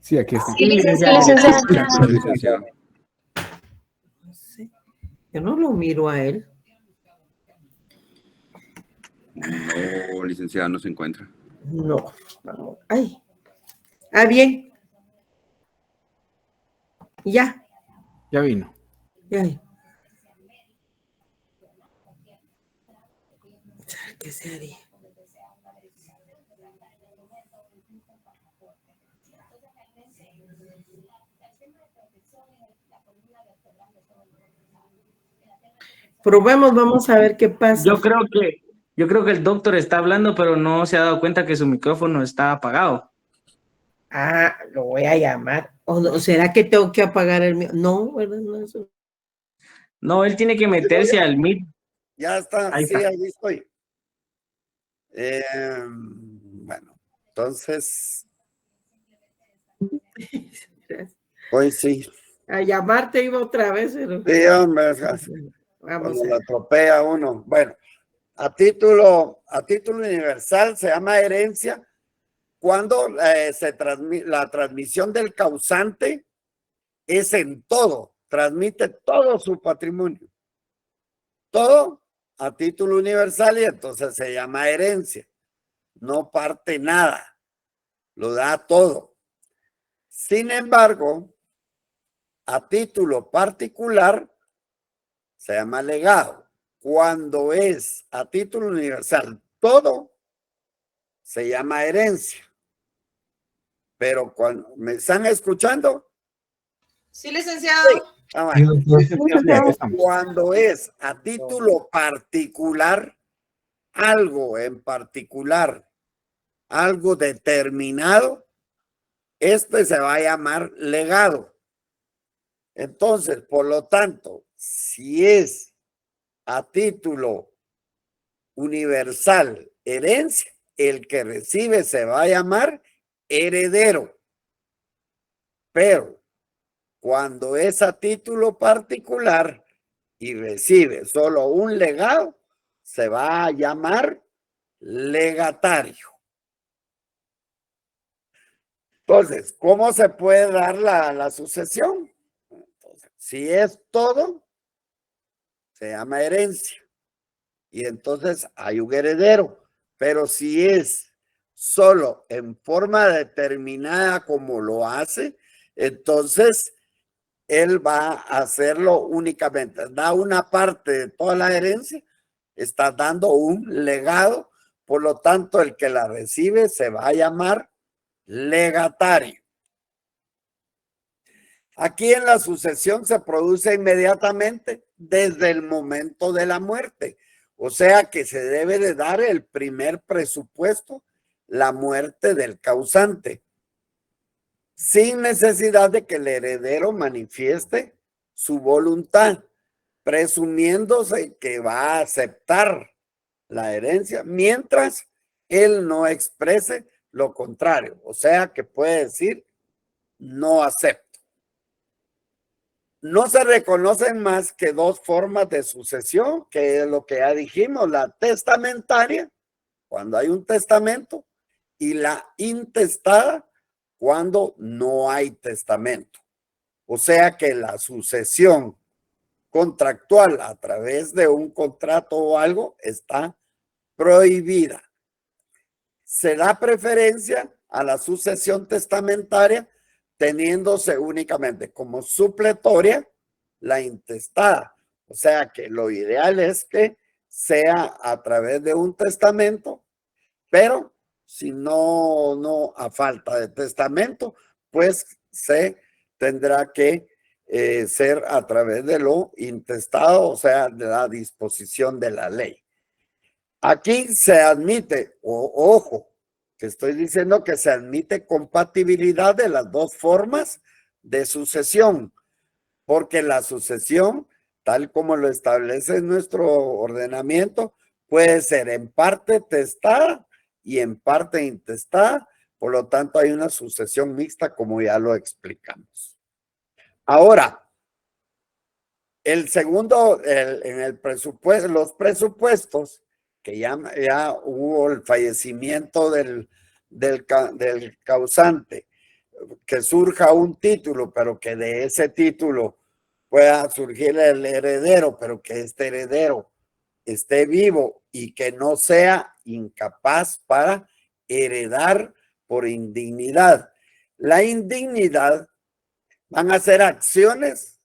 Speaker 8: Sí, aquí está.
Speaker 9: Sí, licenciado.
Speaker 10: Sí, licenciado.
Speaker 7: No sé. Yo no lo miro a él.
Speaker 10: No, licenciada, no se encuentra.
Speaker 7: No. Vamos. Ay. Ah, bien. Ya.
Speaker 8: Ya vino.
Speaker 7: Ya. ¿Qué se haría? Probemos, vamos a ver qué pasa.
Speaker 9: Yo creo que el doctor está hablando, pero no se ha dado cuenta que su micrófono está apagado.
Speaker 7: Ah, lo voy a llamar. ¿O no, será que tengo que apagar el mío? No, ¿verdad? No, eso.
Speaker 9: No, él tiene que meterse al Meet.
Speaker 3: Ya está,
Speaker 9: Ahí
Speaker 3: sí,
Speaker 9: está.
Speaker 3: ahí estoy. Bueno, entonces, hoy sí.
Speaker 7: A llamarte iba otra vez, pero...
Speaker 3: Sí, hombre,
Speaker 7: Vamos
Speaker 3: cuando
Speaker 7: a
Speaker 3: lo
Speaker 7: ver.
Speaker 3: atropella uno. Bueno, a título universal se llama herencia cuando la transmisión del causante es en todo, transmite todo su patrimonio. Todo a título universal y entonces se llama herencia. No parte nada, lo da todo. Sin embargo, a título particular se llama legado. Cuando es a título universal todo, se llama herencia. Pero cuando me están escuchando,
Speaker 6: Sí, licenciado.
Speaker 2: Sí, doctor.
Speaker 8: Sí, aquí estamos.
Speaker 3: cuando es a título particular, algo en particular, algo determinado, este se va a llamar legado. Entonces, por lo tanto, si es a título universal herencia, el que recibe se va a llamar heredero. Pero cuando es a título particular y recibe solo un legado, se va a llamar legatario. Entonces, ¿cómo se puede dar la sucesión? Entonces, si es todo, se llama herencia. Y entonces hay un heredero. Pero si es solo en forma determinada como lo hace, entonces él va a hacerlo únicamente. Da una parte de toda la herencia, está dando un legado, por lo tanto el que la recibe se va a llamar legatario. Aquí en la sucesión se produce inmediatamente desde el momento de la muerte. O sea que se debe de dar el primer presupuesto, la muerte del causante, sin necesidad de que el heredero manifieste su voluntad, presumiéndose que va a aceptar la herencia mientras él no exprese lo contrario. O sea que puede decir no acepto. No se reconocen más que dos formas de sucesión, que es lo que ya dijimos, la testamentaria, cuando hay un testamento, y la intestada, cuando no hay testamento. O sea que la sucesión contractual a través de un contrato o algo está prohibida. Se da preferencia a la sucesión testamentaria teniéndose únicamente como supletoria la intestada. O sea que lo ideal es que sea a través de un testamento, pero si no a falta de testamento, pues se tendrá que ser a través de lo intestado, o sea, de la disposición de la ley. Aquí se admite, ojo, que estoy diciendo que se admite compatibilidad de las dos formas de sucesión, porque la sucesión, tal como lo establece nuestro ordenamiento, puede ser en parte testada y en parte intestada, por lo tanto hay una sucesión mixta como ya lo explicamos. Ahora, el segundo, en el presupuesto, los presupuestos que ya hubo el fallecimiento del causante, que surja un título, pero que de ese título pueda surgir el heredero, pero que este heredero esté vivo y que no sea incapaz para heredar por indignidad. La indignidad van a ser acciones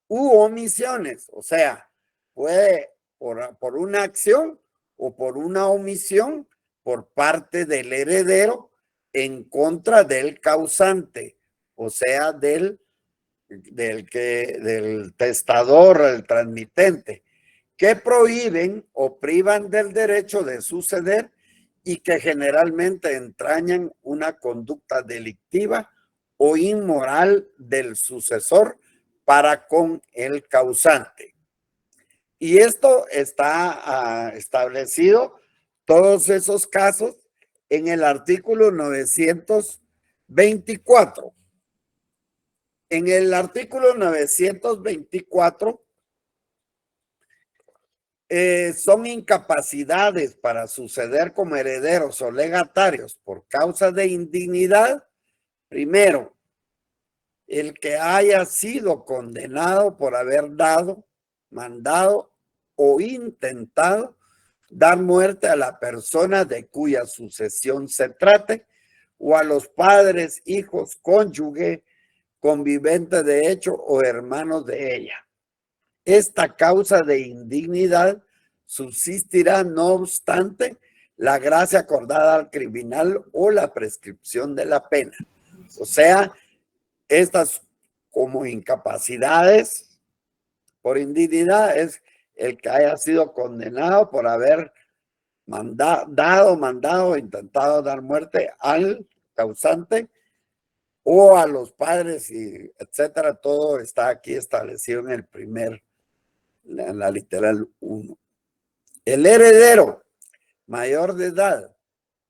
Speaker 3: u omisiones, o sea, puede por una acción o por una omisión por parte del heredero en contra del causante, o sea, del testador, el transmitente, que prohíben o privan del derecho de suceder y que generalmente entrañan una conducta delictiva o inmoral del sucesor para con el causante. Y esto está establecido, todos esos casos, en el artículo 924. En el artículo 924 son incapacidades para suceder como herederos o legatarios por causa de indignidad. Primero, el que haya sido condenado por haber dado, mandado o intentado dar muerte a la persona de cuya sucesión se trate, o a los padres, hijos, cónyuge, convivente de hecho o hermanos de ella. Esta causa de indignidad subsistirá no obstante la gracia acordada al criminal o la prescripción de la pena. O sea, estas como incapacidades por indignidad es el que haya sido condenado por haber mandado o intentado dar muerte al causante o a los padres, y etcétera. Todo está aquí establecido en la literal 1. El heredero mayor de edad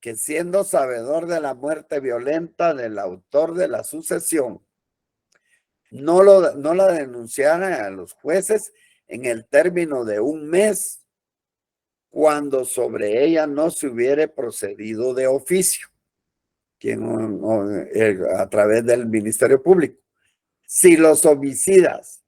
Speaker 3: que, siendo sabedor de la muerte violenta del autor de la sucesión, no la denunciara a los jueces en el término de 1 mes, cuando sobre ella no se hubiere procedido de oficio, a través del Ministerio Público. Si los homicidas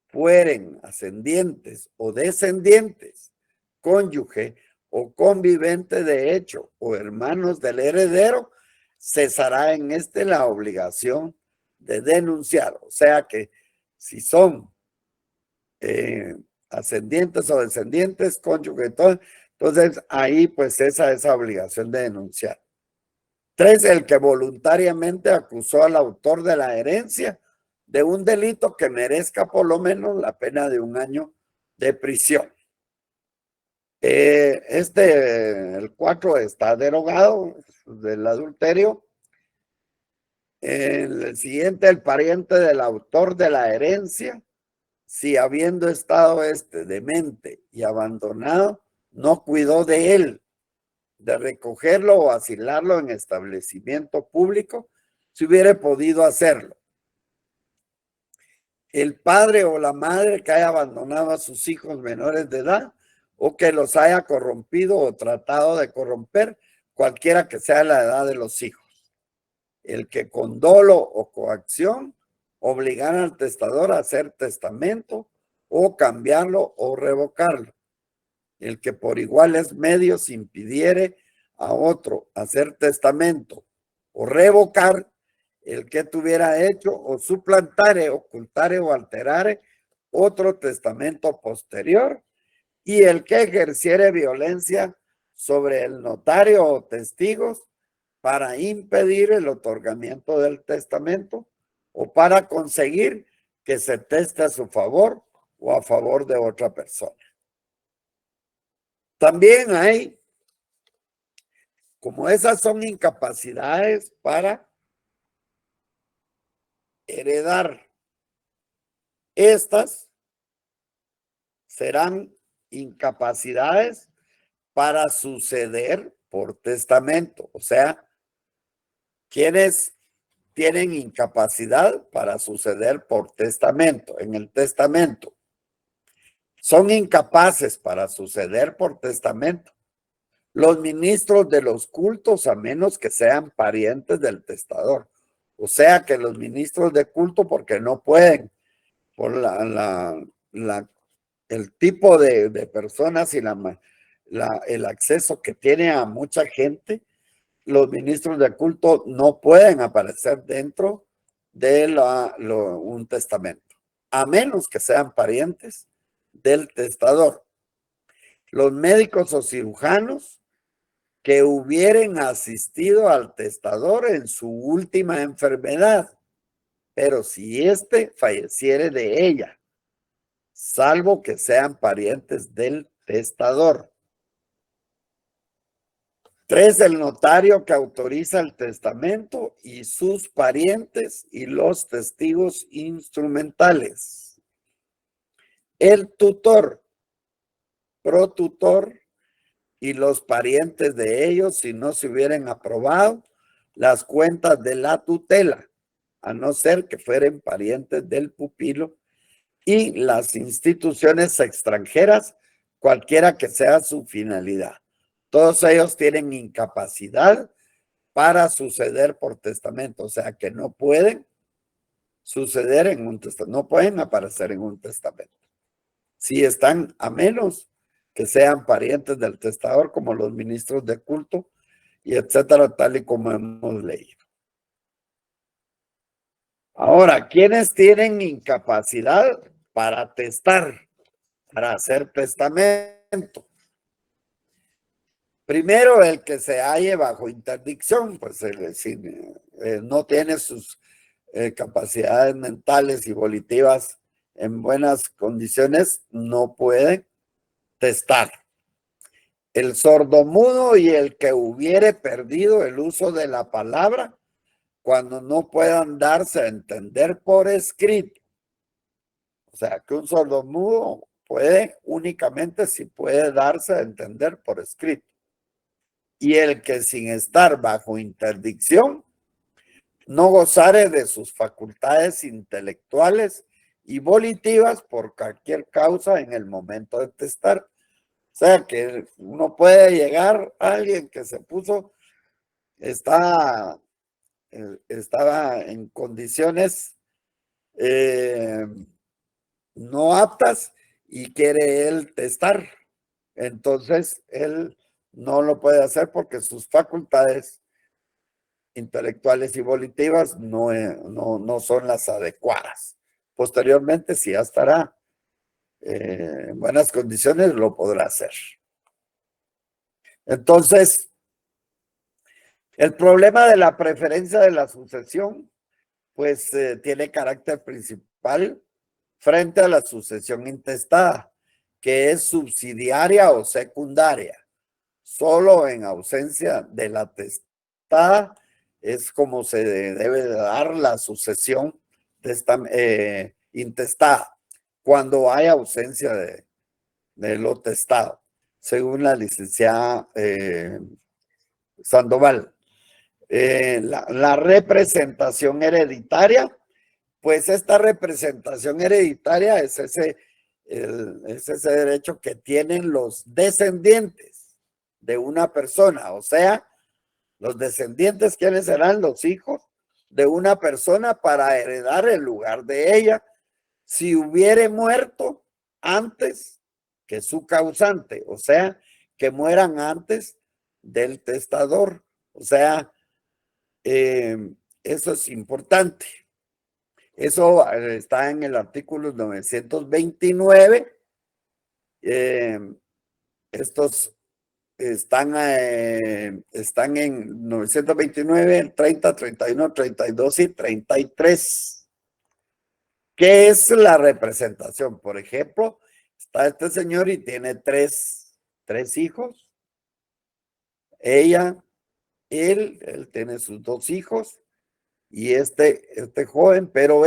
Speaker 3: fueren ascendientes o descendientes, cónyuge o convivente de hecho o hermanos del heredero, cesará en la obligación de denunciar. O sea que si son ascendientes o descendientes, cónyuge, entonces ahí pues cesa esa obligación de denunciar. 3, el que voluntariamente acusó al autor de la herencia de un delito que merezca por lo menos la pena de 1 año de prisión. El 4 está derogado del adulterio. El siguiente, el pariente del autor de la herencia, si habiendo estado demente y abandonado, no cuidó de él, de recogerlo o asilarlo en establecimiento público, si hubiera podido hacerlo. El padre o la madre que haya abandonado a sus hijos menores de edad o que los haya corrompido o tratado de corromper, cualquiera que sea la edad de los hijos. El que con dolo o coacción obligara al testador a hacer testamento o cambiarlo o revocarlo. El que por iguales medios impidiere a otro hacer testamento o revocar el que tuviera hecho o suplantare, ocultare o alterare otro testamento posterior, y el que ejerciere violencia sobre el notario o testigos para impedir el otorgamiento del testamento o para conseguir que se teste a su favor o a favor de otra persona. También hay, como esas son incapacidades para heredar, estas serán incapacidades para suceder por testamento. O sea, quienes tienen incapacidad para suceder por testamento, en el testamento. son incapaces para suceder por testamento los ministros de los cultos, a menos que sean parientes del testador. O sea que los ministros de culto, porque no pueden, por el tipo de personas y el acceso que tiene a mucha gente, los ministros de culto no pueden aparecer dentro de un testamento, a menos que sean parientes del testador. Los médicos o cirujanos que hubieran asistido al testador en su última enfermedad, pero si éste falleciere de ella, salvo que sean parientes del testador. 3, el notario que autoriza el testamento y sus parientes y los testigos instrumentales. El tutor, protutor y los parientes de ellos, si no se hubieran aprobado las cuentas de la tutela, a no ser que fueran parientes del pupilo, y las instituciones extranjeras, cualquiera que sea su finalidad. Todos ellos tienen incapacidad para suceder por testamento, o sea que no pueden suceder en un testamento, no pueden aparecer en un testamento. Si están, a menos que sean parientes del testador, como los ministros de culto, y etcétera, tal y como hemos leído. Ahora, ¿quiénes tienen incapacidad para testar, para hacer testamento? Primero, el que se halle bajo interdicción, pues si no tiene sus capacidades mentales y volitivas en buenas condiciones, no puede testar. El sordomudo y el que hubiere perdido el uso de la palabra cuando no puedan darse a entender por escrito. O sea, que un sordomudo puede únicamente si puede darse a entender por escrito. Y el que sin estar bajo interdicción no gozare de sus facultades intelectuales y volitivas por cualquier causa en el momento de testar. O sea, que uno puede llegar a alguien que se puso, estaba en condiciones no aptas y quiere él testar. Entonces, él no lo puede hacer porque sus facultades intelectuales y volitivas no son las adecuadas. Posteriormente, si ya estará en buenas condiciones, lo podrá hacer. Entonces, el problema de la preferencia de la sucesión, pues tiene carácter principal frente a la sucesión intestada, que es subsidiaria o secundaria. Solo en ausencia de la testada es como se debe dar la sucesión intestada, cuando hay ausencia de lo testado, según la licenciada Sandoval. La representación hereditaria, pues esta representación hereditaria es ese derecho que tienen los descendientes de una persona, o sea, los descendientes, ¿quiénes serán? Los hijos de una persona para heredar el lugar de ella si hubiere muerto antes que su causante, o sea, que mueran antes del testador. O sea, eso es importante. Eso está en el artículo 929. Estos están en 929, 30, 31, 32 y 33. ¿Qué es la representación? Por ejemplo, está este señor y tiene tres hijos. Él tiene sus 2 hijos y este joven, pero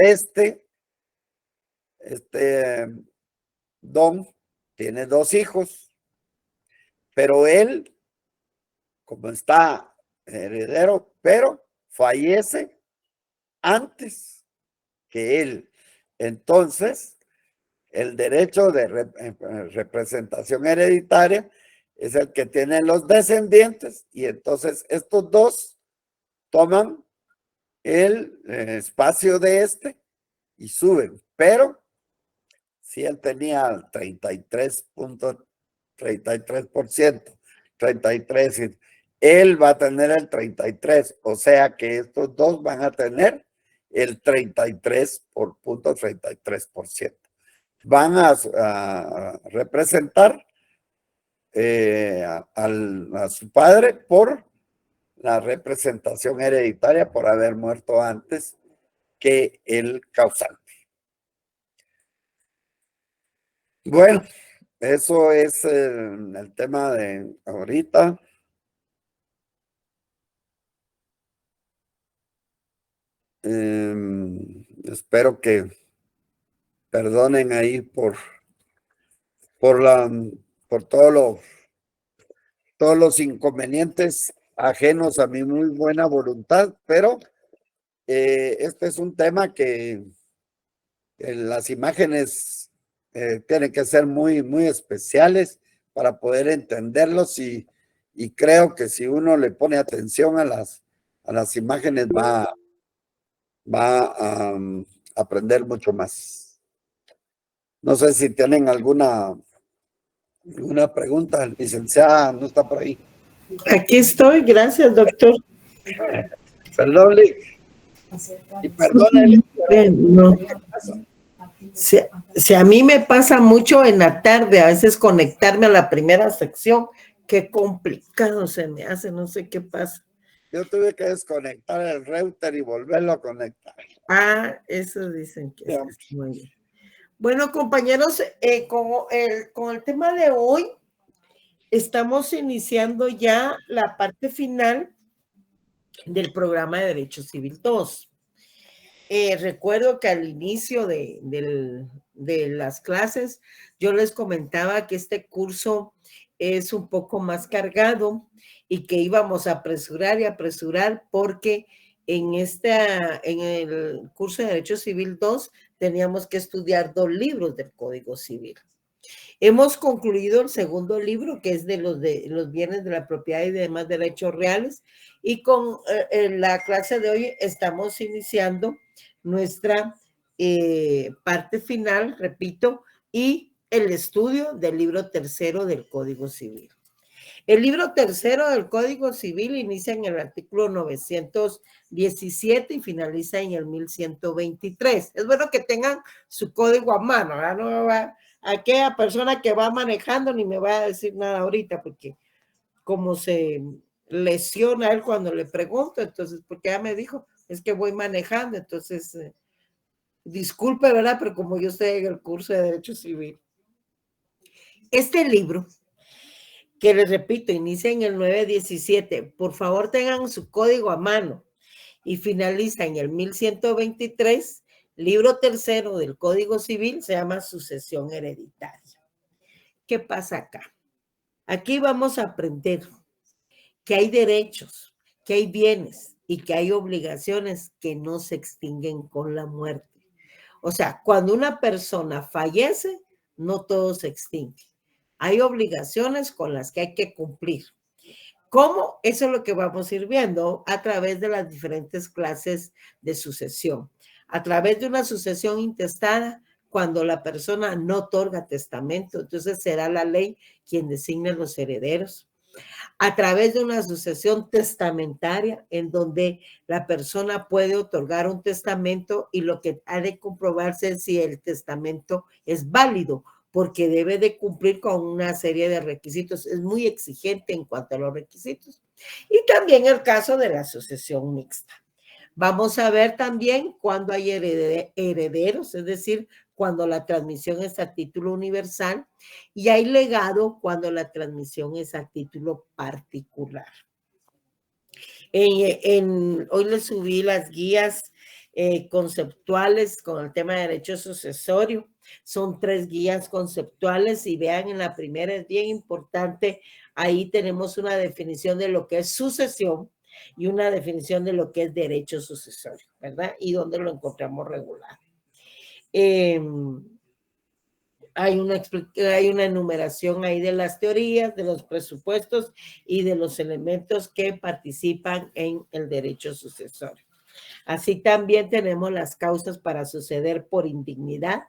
Speaker 3: Don tiene 2 hijos. Pero él, como está heredero, pero fallece antes que él. Entonces, El derecho de representación hereditaria es el que tienen los descendientes y entonces estos dos toman el espacio de este y suben. Pero si él tenía 33%, 33%, él va a tener el 33%, o sea que estos dos van a tener el 33%. Van a representar a su padre por la representación hereditaria por haber muerto antes que el causante. Bueno, eso es el tema de ahorita. Espero que perdonen ahí por todos los inconvenientes ajenos a mi muy buena voluntad, pero este es un tema que las imágenes tienen que ser muy, muy especiales para poder entenderlos y creo que si uno le pone atención a las imágenes va a aprender mucho más. No sé si tienen alguna pregunta. Licenciada no está por ahí.
Speaker 7: Aquí estoy, gracias, doctor.
Speaker 3: Perdón, y perdónenle.
Speaker 7: No. Si a mí me pasa mucho en la tarde, a veces conectarme a la primera sección, qué complicado se me hace, no sé qué pasa.
Speaker 3: Yo tuve que desconectar el router y volverlo a conectar.
Speaker 7: Ah, eso dicen que es muy bien. Bueno, compañeros, con el tema de hoy, estamos iniciando ya la parte final del programa de Derecho Civil 2. Recuerdo que al inicio de las clases yo les comentaba que este curso es un poco más cargado y que íbamos a apresurar porque en el curso de Derecho Civil 2 teníamos que estudiar 2 libros del Código Civil. Hemos concluido el segundo libro, que es de los bienes de la propiedad y demás derechos reales, y con la clase de hoy estamos iniciando nuestra parte final, repito, y el estudio del libro tercero del Código Civil. El libro tercero del Código Civil inicia en el artículo 917 y finaliza en el 1123. Es bueno que tengan su código a mano, ¿verdad? No va aquella persona que va manejando ni me va a decir nada ahorita, porque como se lesiona él cuando le pregunto, entonces, porque ya me dijo, es que voy manejando, entonces, disculpe, ¿verdad? Pero como yo estoy en el curso de Derecho Civil. Este libro, que les repito, inicia en el 917, por favor tengan su código a mano, y finaliza en el 1123, libro tercero del Código Civil, se llama Sucesión Hereditaria. ¿Qué pasa acá? Aquí vamos a aprender que hay derechos, que hay bienes y que hay obligaciones que no se extinguen con la muerte. O sea, cuando una persona fallece, no todo se extingue. Hay obligaciones con las que hay que cumplir. ¿Cómo? Eso es lo que vamos a ir viendo a través de las diferentes clases de sucesión. A través de una sucesión intestada, cuando la persona no otorga testamento, entonces será la ley quien designe los herederos. A través de una sucesión testamentaria, en donde la persona puede otorgar un testamento y lo que ha de comprobarse es si el testamento es válido, porque debe de cumplir con una serie de requisitos. Es muy exigente en cuanto a los requisitos. Y también el caso de la sucesión mixta. Vamos a ver también cuando hay herederos, es decir, cuando la transmisión es a título universal, y hay legado cuando la transmisión es a título particular. Hoy les subí las guías conceptuales con el tema de derecho sucesorio. Son 3 guías conceptuales y vean, en la primera es bien importante, ahí tenemos una definición de lo que es sucesión y una definición de lo que es derecho sucesorio, ¿verdad? Y dónde lo encontramos regular. hay una enumeración ahí de las teorías, de los presupuestos y de los elementos que participan en el derecho sucesorio. Así también tenemos las causas para suceder por indignidad.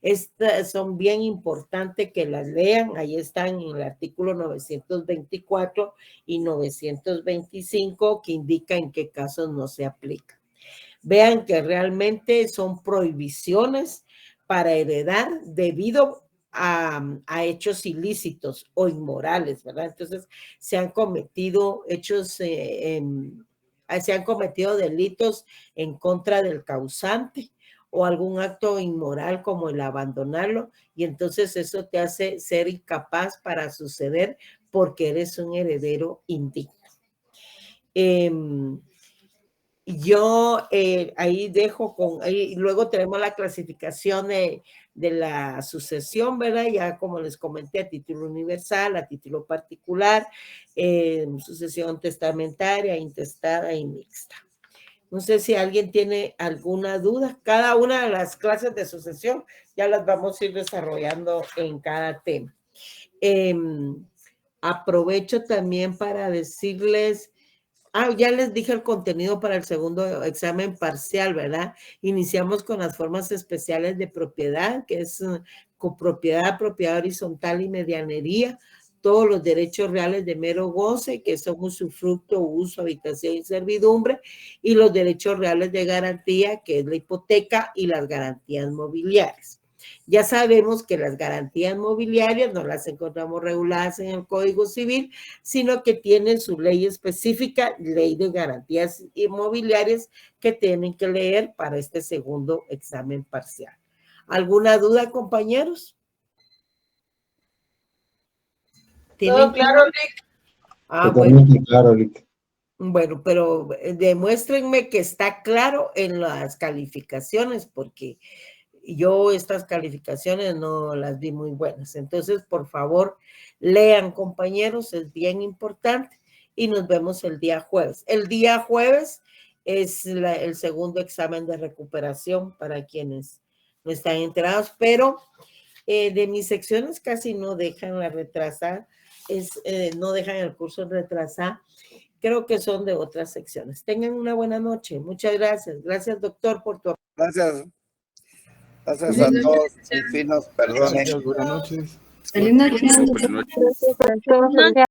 Speaker 7: Estas son bien importantes que las lean. Ahí están en el artículo 924 y 925 que indica en qué casos no se aplica. Vean que realmente son prohibiciones para heredar debido a hechos ilícitos o inmorales, ¿verdad? Entonces se han cometido se han cometido delitos en contra del causante o algún acto inmoral como el abandonarlo, y entonces eso te hace ser incapaz para suceder porque eres un heredero indigno. Yo ahí dejo ahí, luego tenemos la clasificación de la sucesión, ¿verdad? Ya como les comenté, a título universal, a título particular, sucesión testamentaria, intestada y mixta. No sé si alguien tiene alguna duda. Cada una de las clases de sucesión ya las vamos a ir desarrollando en cada tema. Aprovecho también para decirles, ya les dije el contenido para el segundo examen parcial, ¿verdad? Iniciamos con las formas especiales de propiedad, que es copropiedad, propiedad horizontal y medianería. Todos los derechos reales de mero goce, que son usufructo, uso, habitación y servidumbre, y los derechos reales de garantía, que es la hipoteca y las garantías mobiliarias. Ya sabemos que las garantías mobiliarias no las encontramos reguladas en el Código Civil, sino que tienen su ley específica, ley de garantías inmobiliarias, que tienen que leer para este segundo examen parcial. ¿Alguna duda, compañeros?
Speaker 6: Todo claro, Rick.
Speaker 2: Totalmente claro, Rick.
Speaker 7: Bueno, pero demuéstrenme que está claro en las calificaciones, porque yo estas calificaciones no las vi muy buenas. Entonces, por favor, lean, compañeros, es bien importante, y nos vemos el día jueves. El día jueves es el segundo examen de recuperación para quienes no están enterados, pero de mis secciones casi no dejan la retrasada, no dejan el curso retrasado. Creo que son de otras secciones. Tengan una buena noche. Muchas gracias. Gracias, doctor, por tu...
Speaker 3: Gracias. Gracias a todos. Mis finos perdones.
Speaker 8: Buenas noches.
Speaker 10: Buenas noches.
Speaker 5: Gracias.